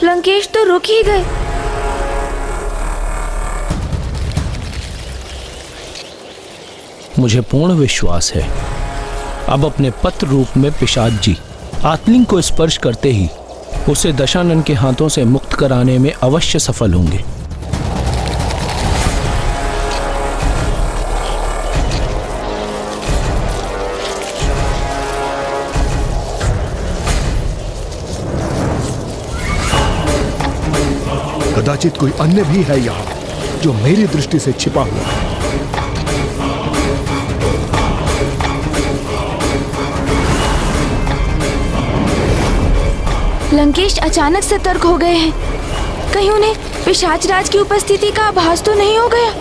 लंकेश तो रुक ही गए।
मुझे पूर्ण विश्वास है अब अपने पत्र रूप में पिशाच जी आतलिंग को स्पर्श करते ही उसे दशानन के हाथों से मुक्त कराने में अवश्य सफल होंगे।
कदाचित कोई अन्य भी है यहाँ जो मेरी दृष्टि से छिपा हुआ है।
लंकेश अचानक सतर्क हो गए हैं। कहीं उन्हें पिशाच राज की उपस्थिति का आभास तो नहीं हो गया?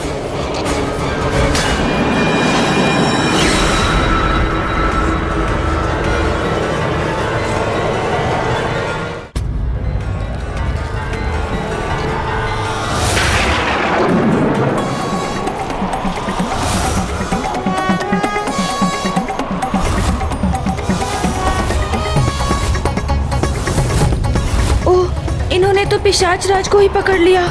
इन्होंने तो पिशाच राज को ही पकड़ लिया।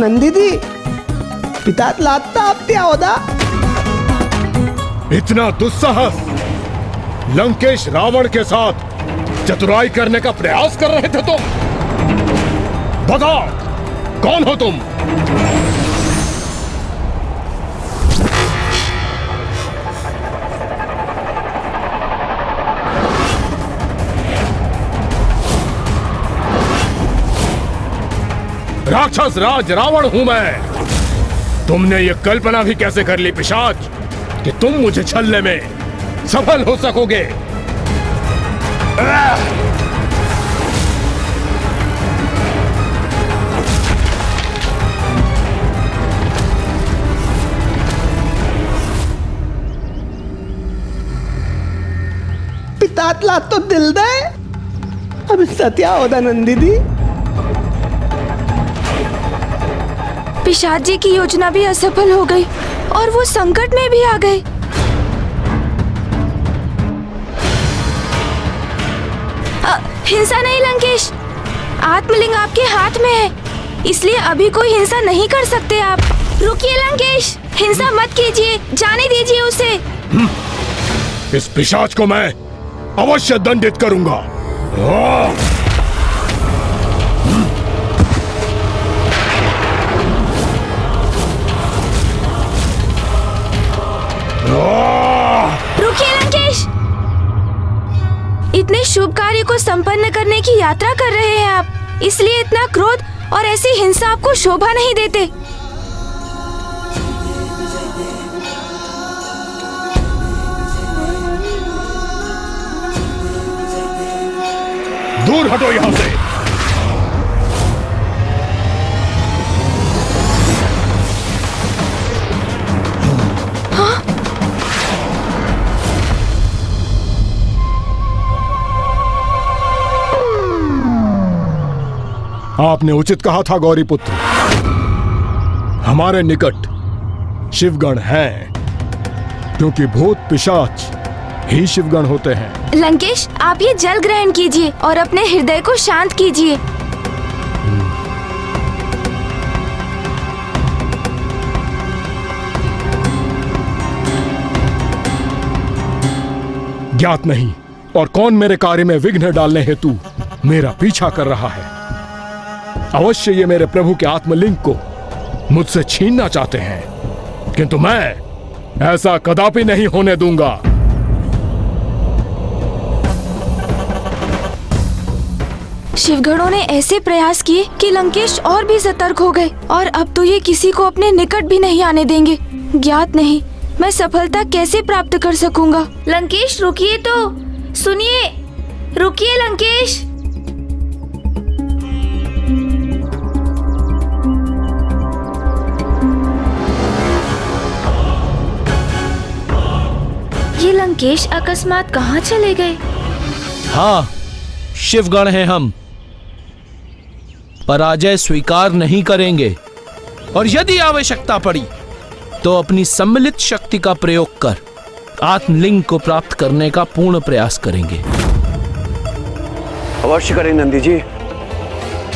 नंदीदी पितात लाता आप त्या होदा
इतना दुस्साहस लंकेश रावण के साथ चतुराई करने का प्रयास कर रहे थे तुम? बताओ कौन हो तुम? राक्षस राज रावण हूं मैं। तुमने ये कल्पना भी कैसे कर ली पिशाच कि तुम मुझे छलने में सफल हो सकोगे?
पितात लात तो दिल दे अब सत्या होदा नंदीदी।
पिशाच जी की योजना भी असफल हो गई और वो संकट में भी आ गए। हिंसा नहीं लंकेश, आत्मलिंग आपके हाथ में है, इसलिए अभी कोई हिंसा नहीं कर सकते आप। रुकिए लंकेश, हिंसा मत कीजिए, जाने दीजिए उसे।
इस पिशाच को मैं अवश्य दंडित करूंगा।
रुकिए लंकेश, इतने शुभ कार्य को संपन्न करने की यात्रा कर रहे हैं आप, इसलिए इतना क्रोध और ऐसी हिंसा आपको शोभा नहीं देते।
दूर हटो यहां से। आपने उचित कहा था गौरी पुत्र, हमारे निकट शिवगण हैं, क्योंकि भूत पिशाच ही शिवगण होते हैं।
लंकेश, आप ये जल ग्रहण कीजिए और अपने हृदय को शांत कीजिए।
ज्ञात नहीं और कौन मेरे कार्य में विघ्न डालने हेतु मेरा पीछा कर रहा है। अवश्य ये मेरे प्रभु के आत्मलिंग को मुझसे छीनना चाहते हैं, किंतु मैं ऐसा कदापि नहीं होने दूंगा।
शिवगणों ने ऐसे प्रयास किए कि लंकेश और भी सतर्क हो गए और अब तो ये किसी को अपने निकट भी नहीं आने देंगे। ज्ञात नहीं मैं सफलता कैसे प्राप्त कर सकूंगा। लंकेश रुकिए तो, सुनिए, रुकिए लंकेश। ये लंकेश अकस्मात कहाँ चले गए?
हाँ, शिवगण हैं हम, पराजय स्वीकार नहीं करेंगे और यदि आवश्यकता पड़ी तो अपनी सम्मिलित शक्ति का प्रयोग कर आत्मलिंग को प्राप्त करने का पूर्ण प्रयास करेंगे।
अवश्य करें नंदी जी,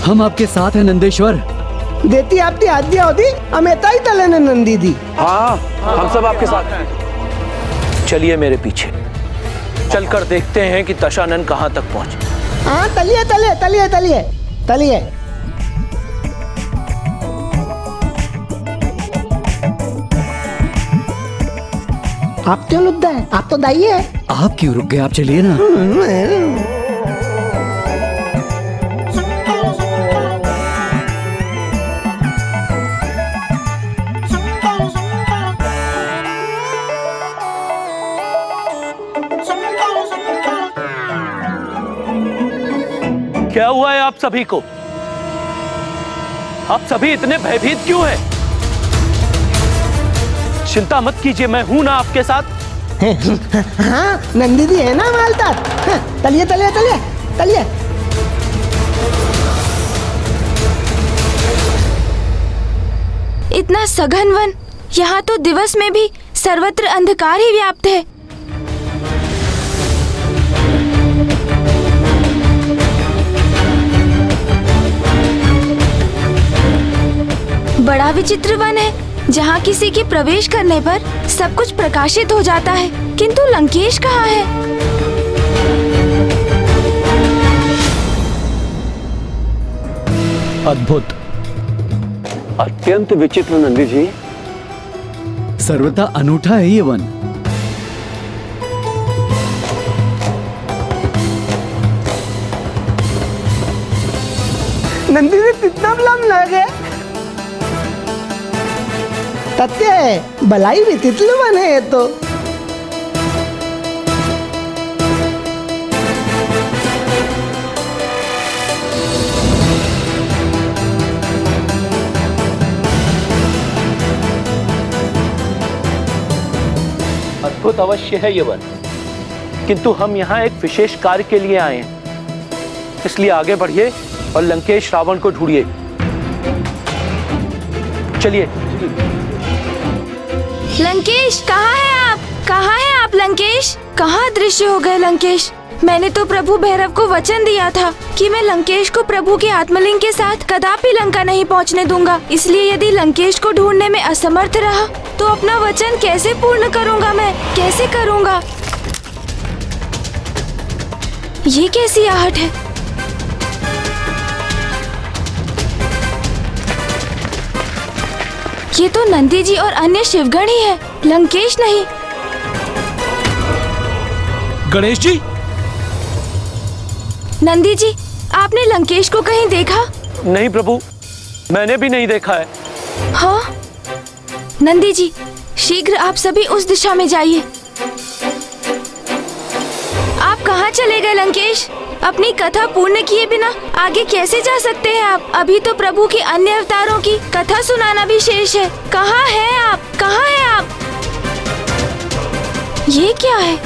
हम आपके साथ हैं नंदेश्वर।
देती आपकी आज्ञा होती अमेता ही तले ने नंदीदी।
हाँ, हम सब आपके साथ हैं।
चलिए मेरे पीछे, चलकर देखते हैं कि दशानन कहाँ तक पहुंचे।
हाँ, तलिए तलिए तलिए तलिए तलिए। आप क्यों लुद्दा है? आप तो दाई है।
आप क्यों रुक गए? आप चलिए ना।
क्या हुआ है आप सभी को? आप सभी इतने भयभीत क्यों हैं? चिंता मत कीजिए, मैं हूं ना आपके साथ।
हाँ, नंदीदी है ना मालदार। हाँ, तलिए तलिए तलिए तलिए।
इतना सघन वन, यहाँ तो दिवस में भी सर्वत्र अंधकार ही व्याप्त है। बड़ा विचित्र वन है जहाँ किसी के प्रवेश करने पर सब कुछ प्रकाशित हो जाता है, किंतु लंकेश कहाँ है?
अद्भुत,
अत्यंत विचित्र नंदी जी।
सर्वथा अनूठा है ये वन।
नंदी से कितना बलम लगे तत्य है, भलाई विचित्र वन है ये तो।
अद्भुत अवश्य है ये वन, किंतु हम यहाँ एक विशेष कार्य के लिए आए हैं, इसलिए आगे बढ़िए और लंकेश रावण को ढूंढिए। चलिए।
लंकेश कहाँ है आप? कहाँ है आप लंकेश? कहाँ दृश्य हो गए लंकेश? मैंने तो प्रभु भैरव को वचन दिया था कि मैं लंकेश को प्रभु के आत्मलिंग के साथ कदापि लंका नहीं पहुँचने दूंगा। इसलिए यदि लंकेश को ढूंढने में असमर्थ रहा तो अपना वचन कैसे पूर्ण करूंगा? मैं कैसे करूंगा? ये कैसी आहट है? ये तो नंदी जी और अन्य शिवगण ही है, लंकेश नहीं।
गणेश जी।
नंदी जी, आपने लंकेश को कहीं देखा?
नहीं प्रभु, मैंने भी नहीं देखा है।
हाँ? नंदी जी, शीघ्र आप सभी उस दिशा में जाइए। आप कहाँ चले गए लंकेश? अपनी कथा पूर्ण किए बिना आगे कैसे जा सकते हैं आप? अभी तो प्रभु के अन्य अवतारों की कथा सुनाना भी शेष है। कहाँ हैं आप? कहाँ हैं आप? ये क्या है?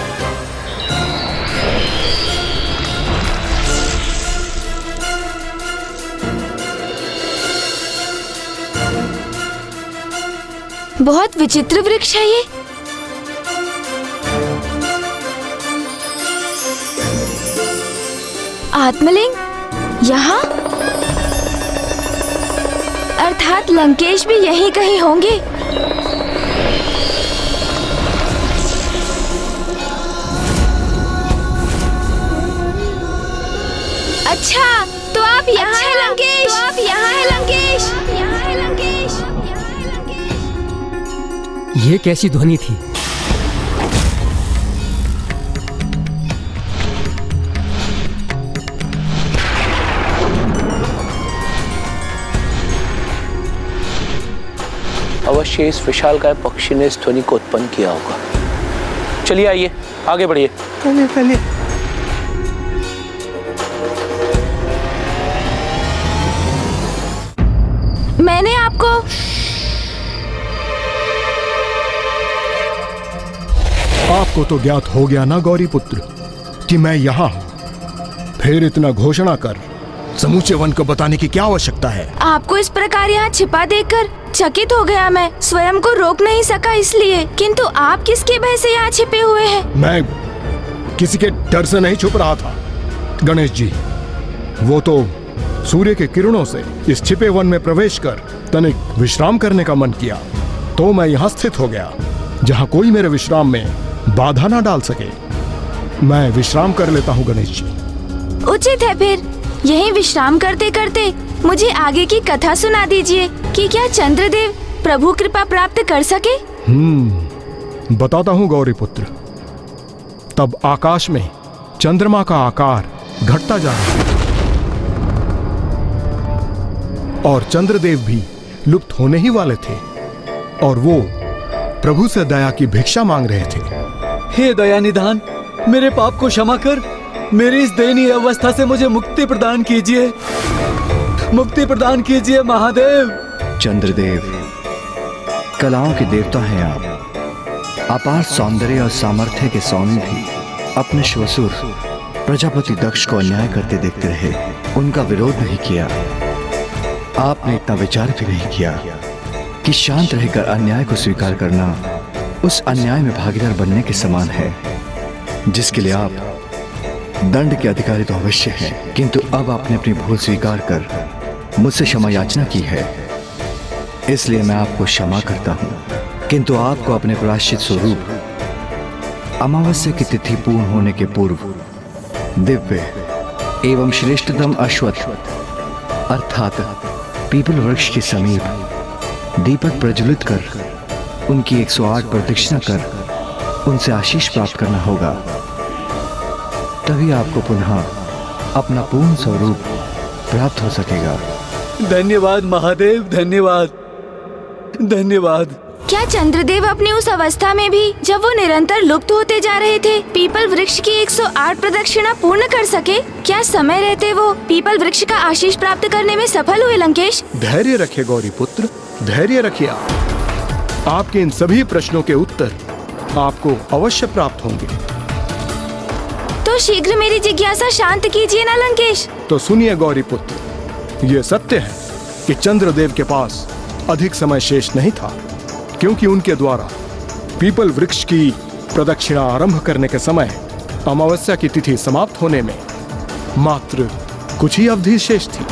बहुत विचित्र वृक्ष है ये। आत्मलिंग यहाँ? अर्थात लंकेश भी यहीं कहीं होंगे। अच्छा, तो आप यहाँ हैं लंकेश? तो आप यहाँ हैं लंकेश? यहाँ है लंकेश?
ये कैसी ध्वनि थी?
अवश्य इस विशालकाय पक्षी ने इस ध्वनि को उत्पन्न किया होगा। चलिए आइए, आगे बढ़िए।
चलिए चलिए।
मैंने आपको
आपको तो ज्ञात हो गया ना गौरी पुत्र कि मैं यहाँ हूँ। फिर इतना घोषणा कर समूचे वन को बताने की क्या आवश्यकता है?
आपको इस प्रकार यहाँ छिपा देखकर चकित हो गया। मैं स्वयं को रोक नहीं सका इसलिए। किंतु आप किसके भय से यहाँ छिपे हुए हैं?
मैं किसी के डर से नहीं छुप रहा था गणेश जी। वो तो सूर्य के किरणों से इस छिपे वन में प्रवेश कर तनिक विश्राम करने का मन किया, तो मैं यहाँ स्थित हो गया जहाँ कोई मेरे विश्राम में बाधा ना डाल सके। मैं विश्राम कर लेता हूँ गणेश जी।
उचित है, फिर यहीं विश्राम करते करते मुझे आगे की कथा सुना दीजिए कि क्या चंद्रदेव प्रभु कृपा प्राप्त कर सके।
बताता हूँ गौरी पुत्र। तब आकाश में चंद्रमा का आकार घटता जा रहा था और चंद्रदेव भी लुप्त होने ही वाले थे और वो प्रभु से दया की भिक्षा मांग रहे थे।
हे दया निधान, मेरे पाप को क्षमा कर मेरी इस दयनीय अवस्था से मुझे मुक्ति प्रदान कीजिए। मुक्ति प्रदान कीजिए महादेव।
चंद्रदेव, कलाओं के देवता हैं आप। अपार सौंदर्य और सामर्थ्य के स्वामी भी अपने श्वसुर प्रजापति दक्ष को अन्याय करते देखते रहे, उनका विरोध नहीं किया। आपने इतना विचार भी नहीं किया कि शांत रहकर अन्याय को स्वीकार करना उस अन्याय में भागीदार बनने के समान है जिसके लिए आप दंड के अधिकारी तो अवश्य हैं, किंतु अब आपने अपनी भूल स्वीकार कर मुझसे क्षमा याचना की है। इसलिए मैं आपको क्षमा करता हूं, किंतु आपको अपने प्रायश्चित स्वरूप अमावस्या की तिथि पूर्ण होने के पूर्व दिव्य एवं श्रेष्ठतम अश्वत्थ अर्थात पीपल वृक्ष के समीप दीपक प्रज्वलित कर उनकी 108 प्रदक्षिणा कर उनसे आशीष प्राप्त करना होगा। तभी आपको पुनः अपना पूर्ण स्वरूप प्राप्त हो सकेगा।
धन्यवाद महादेव, धन्यवाद, धन्यवाद।
क्या चंद्रदेव अपनी उस अवस्था में भी, जब वो निरंतर लुप्त होते जा रहे थे, पीपल वृक्ष की 108 प्रदक्षिणा पूर्ण कर सके? क्या समय रहते वो पीपल वृक्ष का आशीष प्राप्त करने में सफल हुए लंकेश?
धैर्य रखिए गौरी पुत्र, धैर्य रखिए। आपके इन सभी प्रश्नों के उत्तर आपको अवश्य प्राप्त होंगे।
तो शीघ्र मेरी जिज्ञासा शांत कीजिए ना लंकेश।
तो सुनिए गौरी पुत्र, ये सत्य है कि चंद्रदेव के पास अधिक समय शेष नहीं था, क्योंकि उनके द्वारा पीपल वृक्ष की प्रदक्षिणा आरंभ करने के समय अमावस्या की तिथि समाप्त होने में मात्र कुछ ही अवधि शेष थी।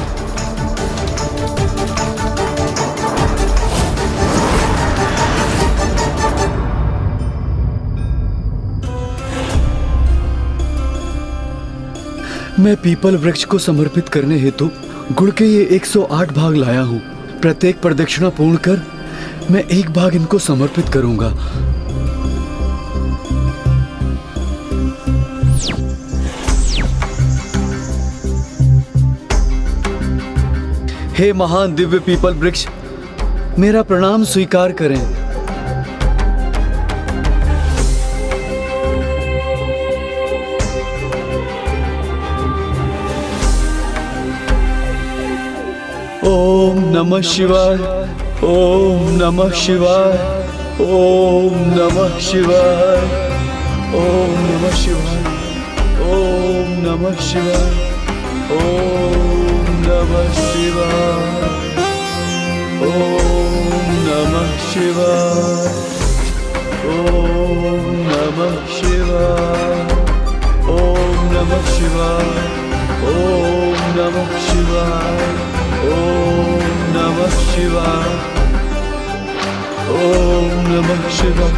मैं पीपल वृक्ष को समर्पित करने हेतु गुड़ के ये 108 भाग लाया हूँ। प्रत्येक प्रदक्षिणा पूर्ण कर मैं एक भाग इनको समर्पित करूंगा। हे महान दिव्य पीपल वृक्ष, मेरा प्रणाम स्वीकार करें। ओम नमः शिवाय, ओम नमः शिवाय, ओम नमः शिवाय, ओम नमः शिवाय, ओम नमः शिवाय, ओम नमः शिवाय, ओम नमः शिवाय, ओम नमः शिवाय, ओम नमः शिवाय, ओम नमः शिवाय, ओम नमः शिवाय, ओम नमः शिवाय,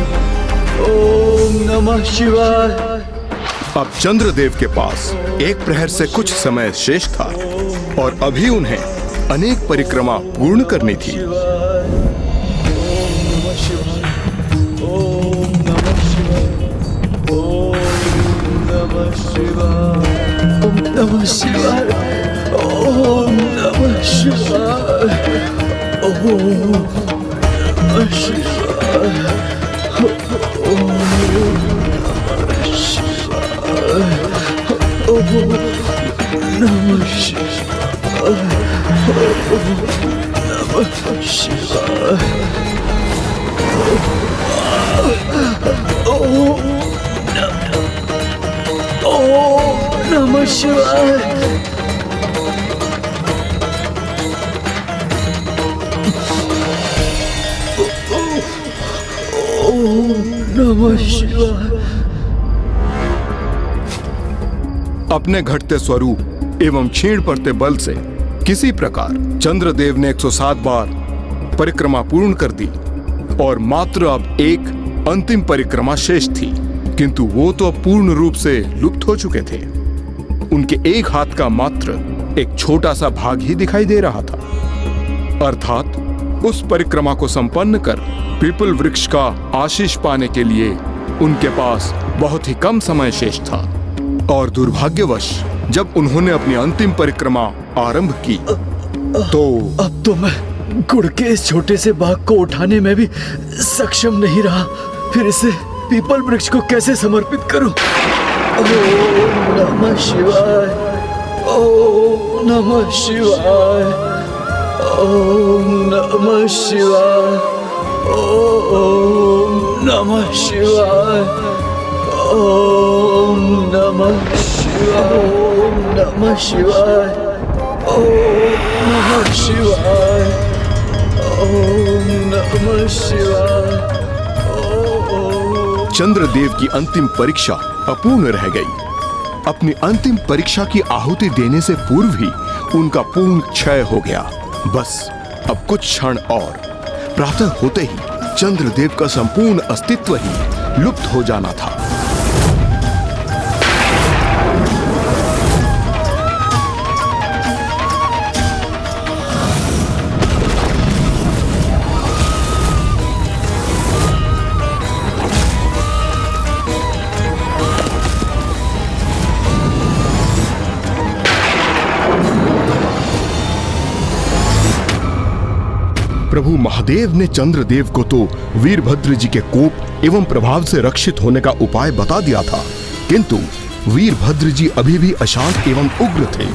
ओम नमः शिवाय।
अब चंद्रदेव के पास एक प्रहर से कुछ समय शेष था और अभी उन्हें अनेक परिक्रमा पूर्ण करनी थी।
ओम नमः शिवाय, ओम नमः शिवाय, ओम नमः शिवाय, ओम नमः शिवाय, ओम नमः शिवाय, ओम नमः शिवाय, ओम नमः शिवाय, ओम नमः शिवाय। नमः शिवाय।
अपने घटते स्वरूप एवं क्षीण पड़ते बल से किसी प्रकार चंद्रदेव ने 107 बार परिक्रमा पूर्ण कर दी और मात्र अब एक अंतिम परिक्रमा शेष थी, किंतु वो तो अब पूर्ण रूप से लुप्त हो चुके थे। उनके एक हाथ का मात्र एक छोटा सा भाग ही दिखाई दे रहा था। अर्थात उस परिक्रमा को संपन्न कर पीपल वृक्ष का आशीष पाने के लिए उनके पास बहुत ही कम समय शेष था। और दुर्भाग्यवश जब उन्होंने अपनी अंतिम परिक्रमा आरंभ की तो
अब तो मैं गुड़ के इस छोटे से भाग को उठाने में भी सक्षम नहीं रहा। फिर इसे पीपल वृक्ष को कैसे समर्पित करूं? ओम नमः शिवाय, ओम नमः शिवाय, ओम नमः शिवाय, ओम नमः शिवाय, ओम नमः शिवाय, ओम नमः शिवाय, ओम नमः शिवाय, ओम नमः शिवाय।
चंद्रदेव की अंतिम परीक्षा अपूर्ण रह गई। अपनी अंतिम परीक्षा की आहुति देने से पूर्व ही उनका पूर्ण क्षय हो गया। बस अब कुछ क्षण और प्रातः होते ही चंद्रदेव का संपूर्ण अस्तित्व ही लुप्त हो जाना था। प्रभु महादेव ने चंद्रदेव को तो वीरभद्र जी के कोप एवं प्रभाव से रक्षित होने का उपाय बता दिया था, किंतु वीरभद्र जी अभी भी अशांत एवं उग्र थे।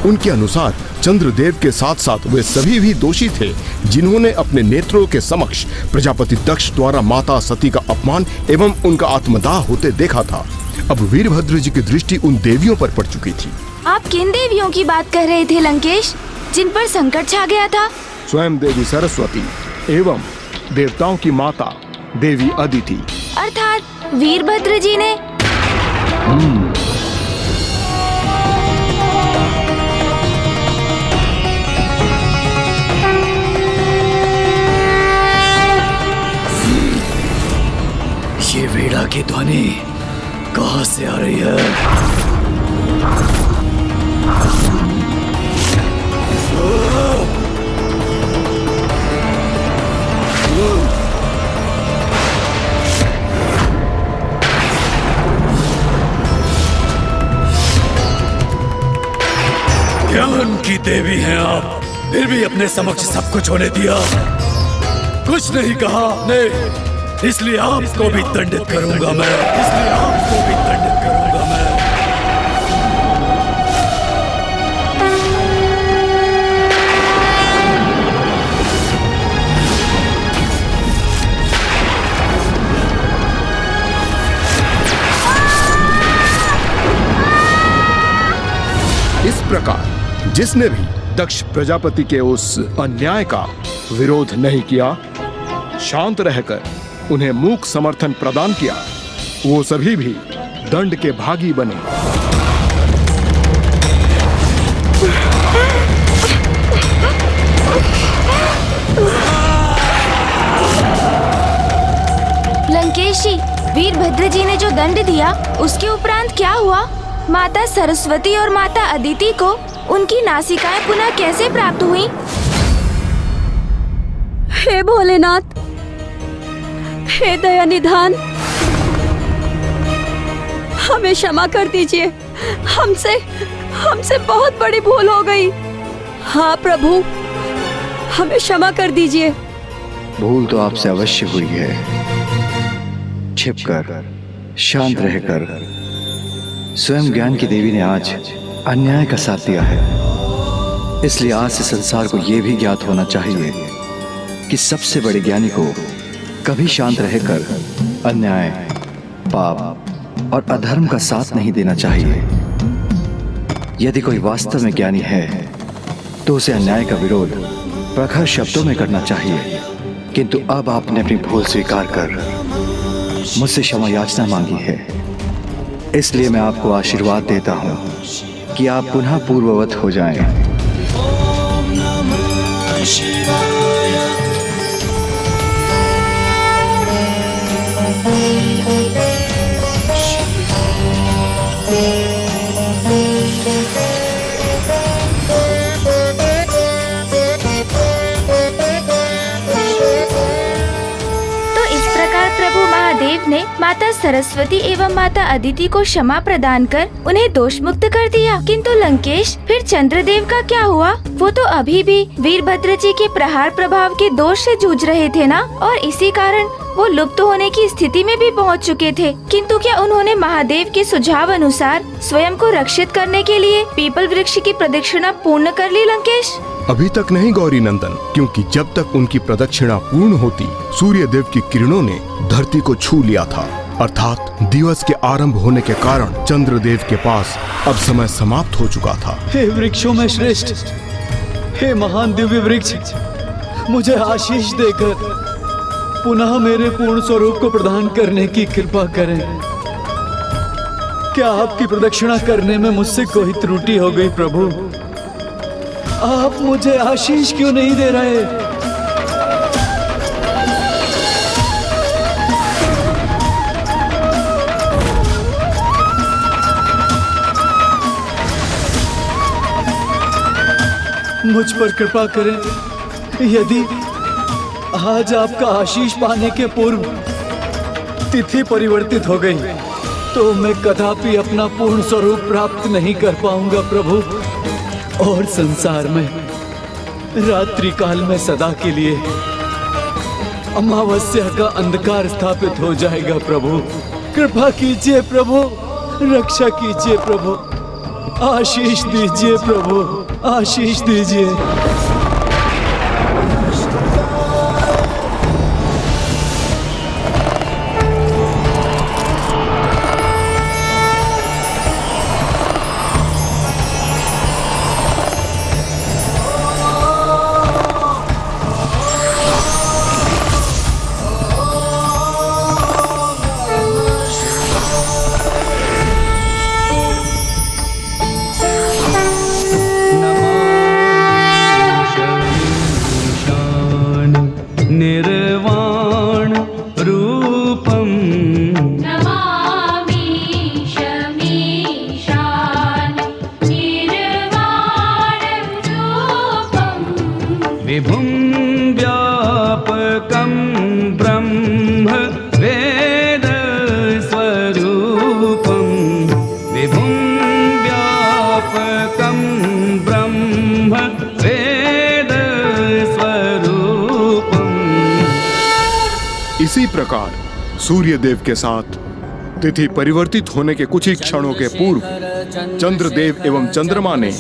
उनके अनुसार चंद्रदेव के साथ साथ वे सभी भी दोषी थे जिन्होंने अपने नेत्रों के समक्ष प्रजापति दक्ष द्वारा माता सती का अपमान एवं उनका आत्मदाह होते देखा था। अब वीरभद्र जी की दृष्टि उन देवियों पर पड़ चुकी थी।
आप किन देवियों की बात कर रहे थे लंकेश, जिन पर संकट छा गया था?
स्वयं देवी सरस्वती एवं देवताओं की माता देवी अदिति।
अर्थात वीरभद्र जी ने?
ये वीणा की ध्वनि कहां से आ रही है? ज्ञान की देवी हैं आप, फिर भी अपने समक्ष सब कुछ होने दिया, कुछ नहीं कहा। नहीं, इसलिए आपको भी दंडित करूंगा मैं, इसलिए आपको भी दंडित करूंगा मैं।
इस प्रकार जिसने भी दक्ष प्रजापति के उस अन्याय का विरोध नहीं किया, शांत रहकर उन्हें मूक समर्थन प्रदान किया, वो सभी भी दंड के भागी बने।
लंकेश जी, वीरभद्र जी ने जो दंड दिया उसके उपरांत क्या हुआ? माता सरस्वती और माता अदिति को उनकी नासिकाएं पुनः कैसे प्राप्त हुई?
हे भोलेनाथ, हे दया निधान, हमें क्षमा कर दीजिए। हमसे बहुत बड़ी भूल हो गई। हाँ प्रभु, हमें क्षमा कर दीजिए।
भूल तो आपसे अवश्य हुई है। छिपकर, शांत रहकर स्वयं ज्ञान की देवी ने आज अन्याय का साथ दिया है। इसलिए आज से संसार को यह भी ज्ञात होना चाहिए कि सबसे बड़े ज्ञानी को कभी शांत रहकर अन्याय, पाप और अधर्म का साथ नहीं देना चाहिए। यदि कोई वास्तव में ज्ञानी है तो उसे अन्याय का विरोध प्रखर शब्दों में करना चाहिए। किंतु अब आपने अपनी भूल स्वीकार कर मुझसे क्षमा याचना मांगी है, इसलिए मैं आपको आशीर्वाद देता हूं कि आप पुनः पूर्ववत हो जाएं।
महादेव ने माता सरस्वती एवं माता अदिति को क्षमा प्रदान कर उन्हें दोष मुक्त कर दिया। किंतु लंकेश, फिर चंद्रदेव का क्या हुआ? वो तो अभी भी वीरभद्र जी के प्रहार प्रभाव के दोष से जूझ रहे थे ना, और इसी कारण वो लुप्त होने की स्थिति में भी पहुंच चुके थे। किंतु क्या उन्होंने महादेव के सुझाव अनुसार स्वयं को रक्षित करने के लिए पीपल वृक्ष की प्रदक्षिणा पूर्ण कर ली लंकेश?
अभी तक नहीं गौरी नंदन, क्योंकि जब तक उनकी प्रदक्षिणा पूर्ण होती, सूर्य देव की किरणों ने धरती को छू लिया था। अर्थात दिवस के आरंभ होने के कारण चंद्रदेव के पास अब समय समाप्त हो चुका था।
हे वृक्षों में श्रेष्ठ, हे महान दिव्य वृक्ष, मुझे आशीष देकर पुनः मेरे पूर्ण स्वरूप को प्रदान करने की कृपा करें। क्या आपकी प्रदक्षिणा करने में मुझसे कोई त्रुटि हो गई प्रभु? आप मुझे आशीष क्यों नहीं दे रहे? मुझ पर कृपा करें। यदि आज आपका आशीष पाने के पूर्व तिथि परिवर्तित हो गई तो मैं कदापि अपना पूर्ण स्वरूप प्राप्त नहीं कर पाऊंगा प्रभु, और संसार में रात्रि काल में सदा के लिए अमावस्या का अंधकार स्थापित हो जाएगा प्रभु। कृपा कीजिए प्रभु, रक्षा कीजिए प्रभु, आशीष दीजिए प्रभु, आशीष दीजिए।
निर्वाण रूपम विभुं व्यापकं ब्रह्म वेद स्वरूपं विभुं व्यापकं ब्रह्म वेद स्वरूपं।
इसी प्रकार सूर्यदेव के साथ तिथि परिवर्तित होने के कुछ ही क्षणों के पूर्व चंद्रदेव एवं चंद्रमा ने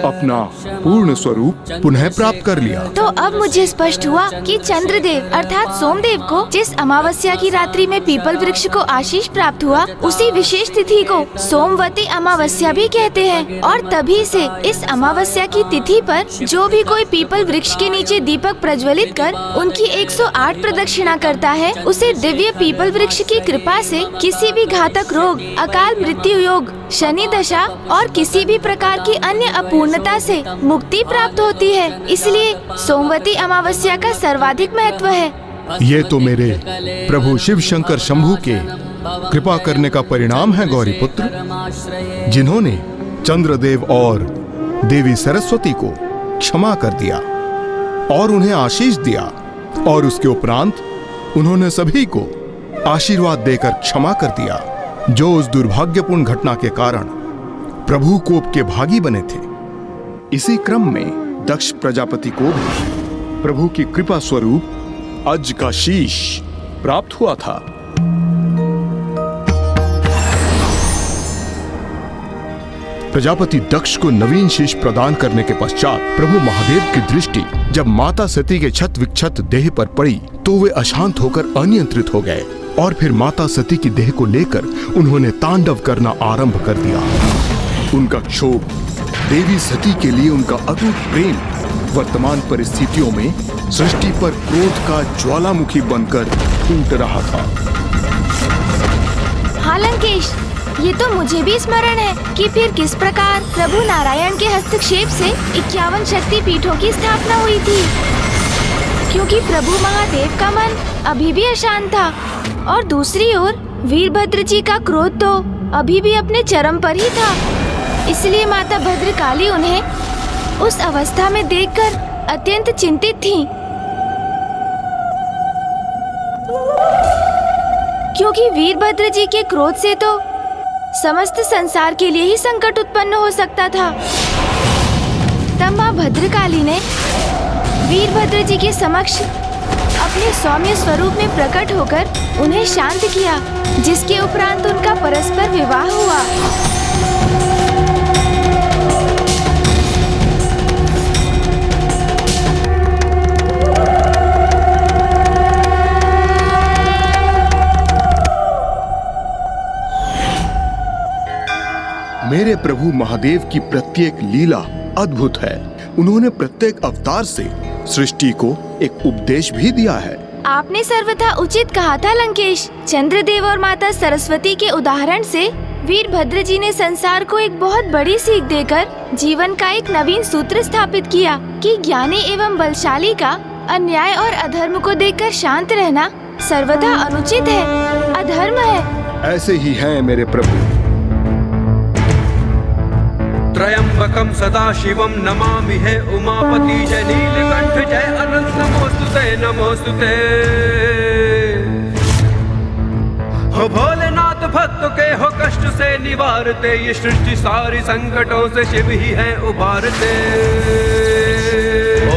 अपना पूर्ण स्वरूप पुनः प्राप्त कर लिया।
तो अब मुझे स्पष्ट हुआ कि चंद्रदेव अर्थात सोमदेव को जिस अमावस्या की रात्रि में पीपल वृक्ष को आशीष प्राप्त हुआ, उसी विशेष तिथि को सोमवती अमावस्या भी कहते हैं। और तभी से इस अमावस्या की तिथि पर जो भी कोई पीपल वृक्ष के नीचे दीपक प्रज्वलित कर उनकी 108 प्रदक्षिणा करता है, उसे दिव्य पीपल वृक्ष की कृपा से किसी भी घातक रोग, अकाल मृत्यु योग, शनि दशा और किसी भी प्रकार की अन्य अपूर्णता से मुक्ति प्राप्त होती है। इसलिए सोमवती अमावस्या का सर्वाधिक महत्व है।
ये तो मेरे प्रभु शिव शंकर शंभू के कृपा करने का परिणाम है गौरी पुत्र, जिन्होंने चंद्रदेव और देवी सरस्वती को क्षमा कर दिया और उन्हें आशीष दिया, और उसके उपरांत उन्होंने सभी को आशीर्वाद देकर क्षमा कर दिया जो उस दुर्भाग्यपूर्ण घटना के कारण प्रभु कोप के भागी बने थे। इसी क्रम में दक्ष प्रजापति को भी प्रभु की कृपा स्वरूप अज का शीश प्राप्त हुआ था। प्रजापति दक्ष को नवीन शीश प्रदान करने के पश्चात प्रभु महादेव की दृष्टि जब माता सती के क्षत विक्षत देह पर पड़ी तो वे अशांत होकर अनियंत्रित हो गए, और फिर माता सती की देह को लेकर उन्होंने तांडव करना आरंभ कर दिया। उनका क्षोभ, देवी सती के लिए उनका अटूट प्रेम वर्तमान परिस्थितियों में सृष्टि पर क्रोध का ज्वालामुखी बनकर टूट रहा था।
हाँ लंकेश, ये तो मुझे भी स्मरण है कि फिर किस प्रकार प्रभु नारायण के हस्तक्षेप से 51 शक्ति पीठों की स्थापना हुई थी, क्योंकि प्रभु महादेव का मन अभी भी अशांत था और दूसरी ओर वीरभद्र जी का क्रोध तो अभी भी अपने चरम पर ही था। इसलिए माता भद्रकाली उन्हें उस अवस्था में देखकर अत्यंत चिंतित थीं, क्योंकि वीरभद्र जी के क्रोध से तो समस्त संसार के लिए ही संकट उत्पन्न हो सकता था। तब माँ भद्रकाली ने वीरभद्र जी के समक्ष अपने सौम्य स्वरूप में प्रकट होकर उन्हें शांत किया, जिसके उपरांत उनका परस्पर विवाह हुआ।
मेरे प्रभु महादेव की प्रत्येक लीला अद्भुत है। उन्होंने प्रत्येक अवतार से सृष्टि को एक उपदेश भी दिया है।
आपने सर्वथा उचित कहा था लंकेश। चंद्रदेव और माता सरस्वती के उदाहरण से वीरभद्र जी ने संसार को एक बहुत बड़ी सीख देकर जीवन का एक नवीन सूत्र स्थापित किया कि ज्ञानी एवं बलशाली का अन्याय और अधर्म को देखकर शांत रहना सर्वथा अनुचित है, अधर्म है।
ऐसे ही हैं मेरे प्रभु।
त्र्यंबकम सदाशिवम नमामि हे उमापति जय नीलकंठ जय अनंत नमोस्तुते हो भोलेनाथ भक्तों के हो कष्ट से निवारते, ये सृष्टि सारी संकटों से शिव ही है उबारते।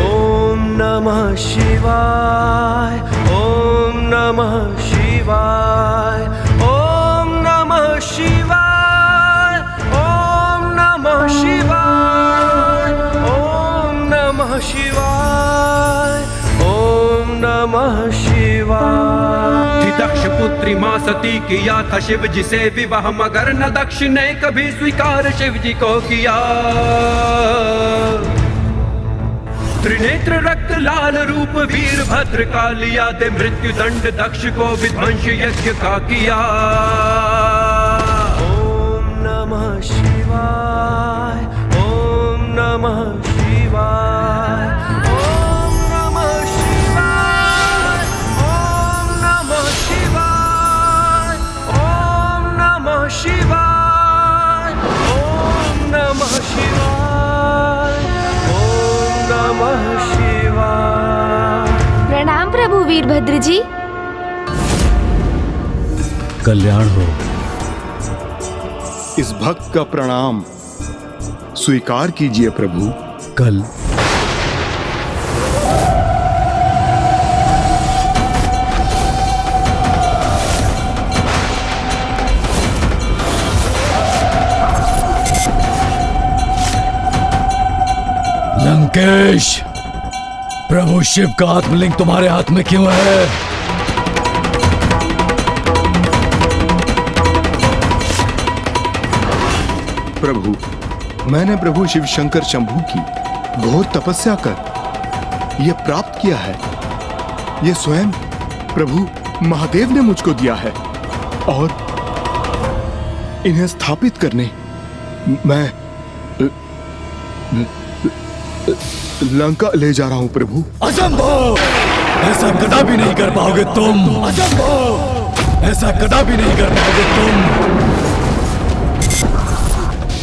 ओम नमः शिवाय, ओम नमः शिवाय, ओम नमः शिवाय, ओम नमः शिवाय, ओम नमः शिवाय, ओम नमः शिवाय। दक्ष पुत्री मां सती किया था शिव जी से विवाह, मगर न दक्ष ने कभी स्वीकार शिव जी को किया। त्रिनेत्र रक्त लाल रूप वीरभद्र का लिया, दे मृत्यु दंड दक्ष को विध्वंस यज्ञ का किया। ओम नमः शिवाय, ओम नमः शिवाय, ओम नमः शिवाय, ओम नमः शिवाय, ओम नमः शिवाय, ओम नमः शिवाय, ओम नमः शिवाय।
प्रणाम प्रभु वीरभद्र जी।
कल्याण हो।
इस भक्त का प्रणाम स्वीकार कीजिए प्रभु।
कल लंकेश, प्रभु शिव का आत्मलिंग तुम्हारे हाथ में क्यों है?
प्रभु, मैंने प्रभु शिव शंकर शंभू की घोर तपस्या कर यह प्राप्त किया है। यह स्वयं प्रभु महादेव ने मुझको दिया है और इन्हें स्थापित करने मैं लंका ले जा रहा हूं प्रभु।
असंभव! ऐसा कदापि नहीं कर पाओगे तुम। असंभव! ऐसा कदापि नहीं कर पाओगे तुम,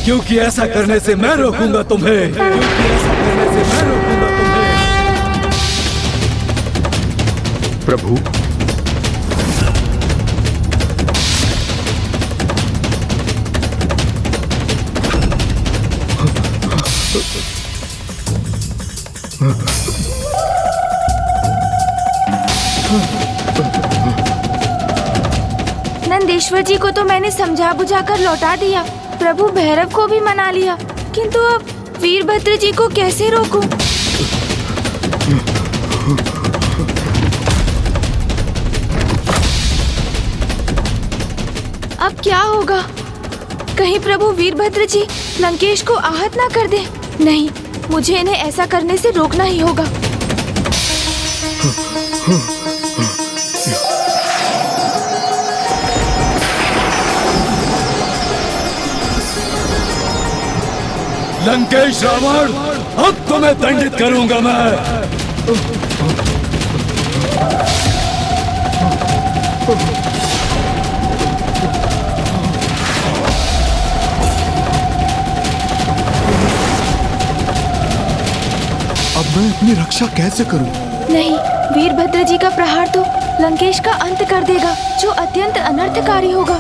क्योंकि ऐसा करने से मैं रोकूंगा तुम्हें। क्योंकि ऐसा करने से मैं रोकूंगा तुम्हें।
प्रभु,
नंदेश्वर जी को तो मैंने समझा बुझाकर लौटा दिया, प्रभु भैरव को भी मना लिया, किंतु अब वीरभद्र जी को कैसे रोकूं? अब क्या होगा? कहीं प्रभु वीरभद्र जी लंकेश को आहत ना कर दे। नहीं, मुझे इन्हें ऐसा करने से रोकना ही होगा।
लंकेश रावण, अब तुम्हें दंडित करूंगा मैं।
अब मैं अपनी रक्षा कैसे करूं?
नहीं, वीरभद्र जी का प्रहार तो लंकेश का अंत कर देगा, जो अत्यंत अनर्थकारी होगा।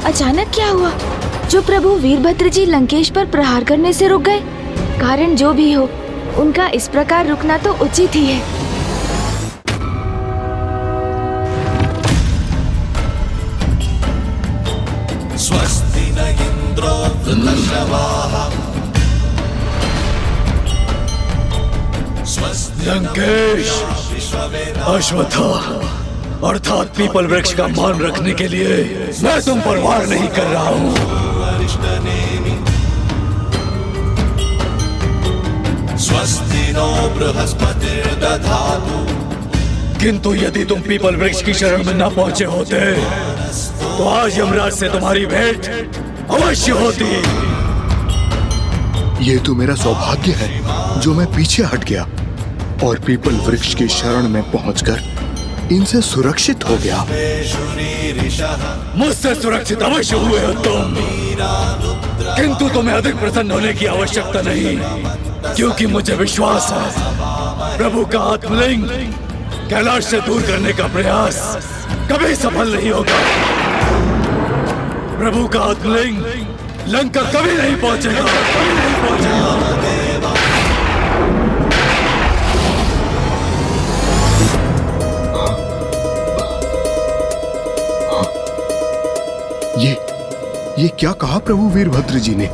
अचानक क्या हुआ जो प्रभु वीरभद्र जी लंकेश पर प्रहार करने से रुक गए? कारण जो भी हो, उनका इस प्रकार रुकना तो उचित ही है।
स्वस्ति न इंद्रो वृषभाः
लंकेश, अश्वत्थामा अर्थात पीपल वृक्ष का मान रखने के लिए मैं तुम पर वार नहीं कर रहा हूँ।
स्वस्ति नो बृहस्पतिर्दधातु।
किंतु यदि तुम पीपल वृक्ष की शरण में न पहुंचे होते तो आज यमराज से तुम्हारी भेंट अवश्य होती।
ये तो मेरा सौभाग्य है जो मैं पीछे हट गया और पीपल वृक्ष की शरण में पहुंचकर इनसे सुरक्षित हो गया।
मुझसे सुरक्षित अवश्य हुए हो तुम, किंतु तुम्हें अधिक प्रसन्न होने की आवश्यकता नहीं, क्योंकि मुझे विश्वास है प्रभु का आत्मलिंग कैलाश से दूर करने का प्रयास कभी सफल नहीं होगा। प्रभु का आत्मलिंग लंका कभी नहीं पहुंचेगा, कभी नहीं पहुंचेगा।
ये क्या कहा प्रभु वीरभद्र जी ने?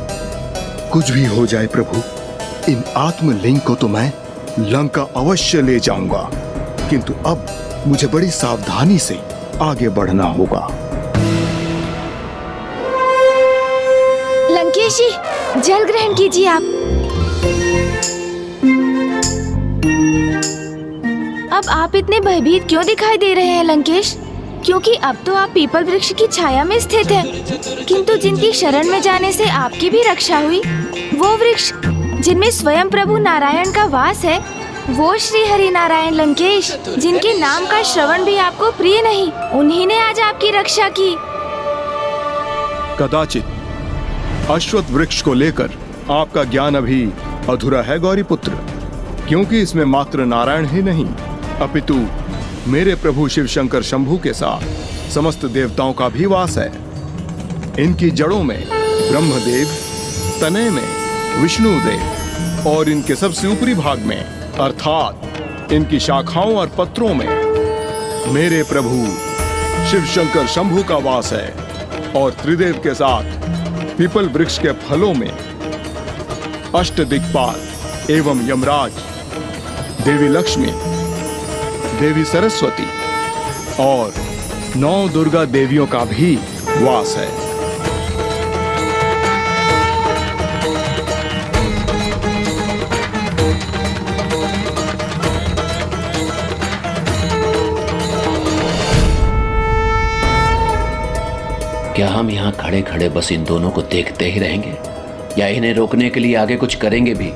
कुछ भी हो जाए प्रभु, इन आत्मलिंग को तो मैं लंका अवश्य ले जाऊंगा, किंतु अब मुझे बड़ी सावधानी से आगे बढ़ना होगा।
लंकेश जी, जल ग्रहण कीजिए आप। अब आप इतने भयभीत क्यों दिखाई दे रहे हैं लंकेश? क्योंकि अब तो आप पीपल वृक्ष की छाया में स्थित हैं, किंतु जिनकी शरण में जाने से आपकी भी रक्षा हुई, वो वृक्ष जिनमें स्वयं प्रभु नारायण का वास है, वो श्री हरि नारायण लंकेश, जिनके नाम का श्रवण भी आपको प्रिय नहीं, उन्हीं ने आज आपकी रक्षा की।
कदाचित अश्वत्थ वृक्ष को लेकर आपका ज्ञान अभी अधूरा है गौरीपुत्र, क्योंकि इसमें मात्र नारायण ही नहीं अपितु मेरे प्रभु शिव शंकर शंभू के साथ समस्त देवताओं का भी वास है। इनकी जड़ों में ब्रह्मदेव, तने में विष्णुदेव और इनके सबसे ऊपरी भाग में अर्थात इनकी शाखाओं और पत्रों में मेरे प्रभु शिव शंकर शंभू का वास है। और त्रिदेव के साथ पीपल वृक्ष के फलों में अष्ट दिक्पाल एवं यमराज, देवी लक्ष्मी, देवी सरस्वती और 9 दुर्गा देवियों का भी वास है।
क्या हम यहाँ खड़े खड़े बस इन दोनों को देखते ही रहेंगे या इन्हें रोकने के लिए आगे कुछ करेंगे भी?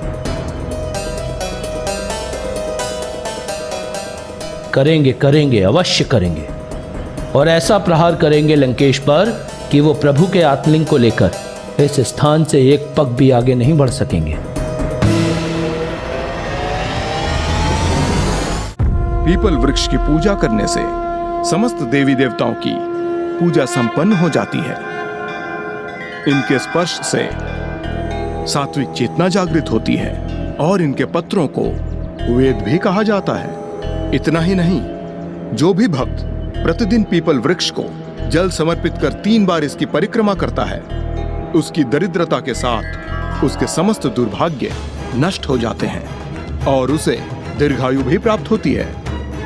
करेंगे, करेंगे, अवश्य करेंगे। और ऐसा प्रहार करेंगे लंकेश पर कि वो प्रभु के आत्मलिंग को लेकर इस स्थान से एक पग भी आगे नहीं बढ़ सकेंगे।
पीपल वृक्ष की पूजा करने से समस्त देवी देवताओं की पूजा संपन्न हो जाती है। इनके स्पर्श से सात्विक चेतना जागृत होती है और इनके पत्रों को वेद भी कहा जाता है। इतना ही नहीं, जो भी भक्त प्रतिदिन पीपल वृक्ष को जल समर्पित कर 3 बार इसकी परिक्रमा करता है, उसकी दरिद्रता के साथ उसके समस्त दुर्भाग्य नष्ट हो जाते हैं और उसे दीर्घायु भी प्राप्त होती है।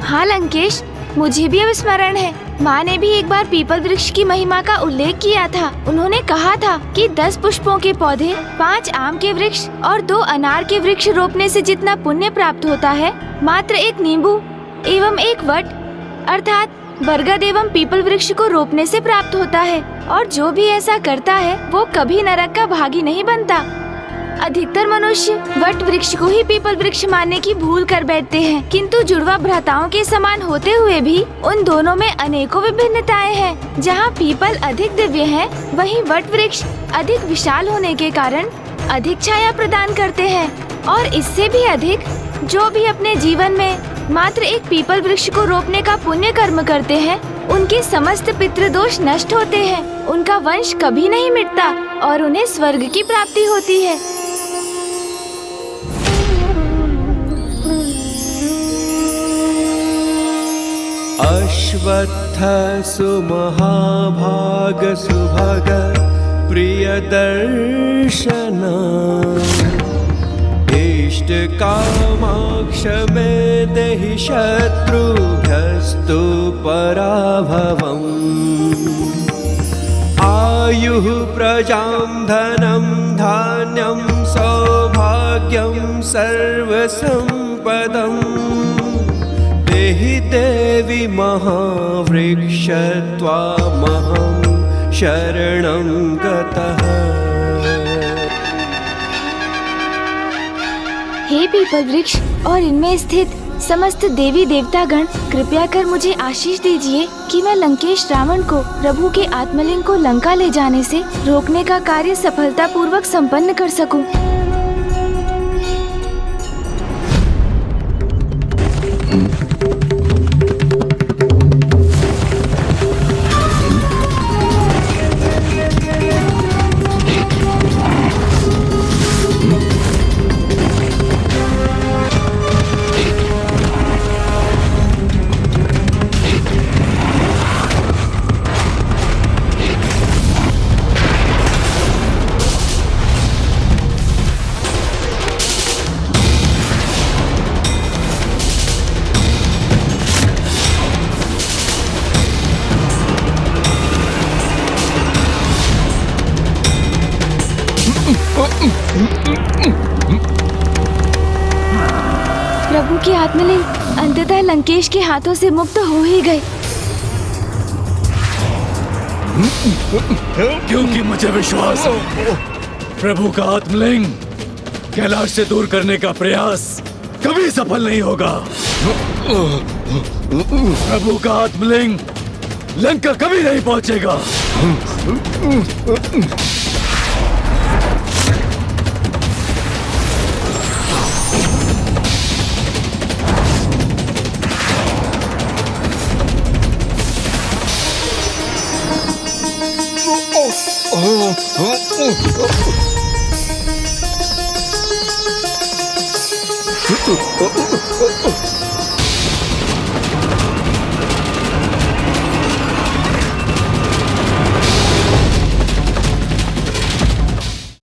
हाँ लंकेश, मुझे भी अब स्मरण है, माँ ने भी एक बार पीपल वृक्ष की महिमा का उल्लेख किया था। उन्होंने कहा था कि 10 पुष्पों के पौधे, 5 आम के वृक्ष और 2 अनार के वृक्ष रोपने से जितना पुण्य प्राप्त होता है, मात्र 1 नींबू एवं 1 वट अर्थात बरगद एवं पीपल वृक्ष को रोपने से प्राप्त होता है। और जो भी ऐसा करता है वो कभी नरक का भागी नहीं बनता। अधिकतर मनुष्य वट वृक्ष को ही पीपल वृक्ष मानने की भूल कर बैठते हैं, किंतु जुड़वा भ्राताओं के समान होते हुए भी उन दोनों में अनेकों विभिन्नताएं हैं। जहाँ पीपल अधिक दिव्य है, वहीं वट वृक्ष अधिक विशाल होने के कारण अधिक छाया प्रदान करते हैं। और इससे भी अधिक, जो भी अपने जीवन में मात्र एक पीपल वृक्ष को रोपने का पुण्य कर्म करते हैं, उनके समस्त पितृदोष नष्ट होते हैं, उनका वंश कभी नहीं मिटता और उन्हें स्वर्ग की प्राप्ति होती है।
अश्वत्थ सुमहाभाग सुभग प्रियदर्शन इष्ट कामाक्ष मे देहि शत्रुभ्यस्तु पराभवम् आयुः प्रजां धनं धान्यं सौभाग्यं सर्वसम्पदम् देहि देवी महावृक्ष त्वामहं शरणं गतः।
हे पीपल वृक्ष और इनमें स्थित समस्त देवी देवतागण, कृपया कर मुझे आशीष दीजिए कि मैं लंकेश रावण को प्रभु के आत्मलिंग को लंका ले जाने से रोकने का कार्य सफलतापूर्वक संपन्न कर सकूं। प्रभु के आत्मलिंग अंततः लंकेश के हाथों से मुक्त हो ही गए।
क्योंकि मुझे विश्वास है प्रभु का आत्मलिंग कैलाश से दूर करने का प्रयास कभी सफल नहीं होगा। प्रभु का आत्मलिंग लंका कभी नहीं पहुंचेगा।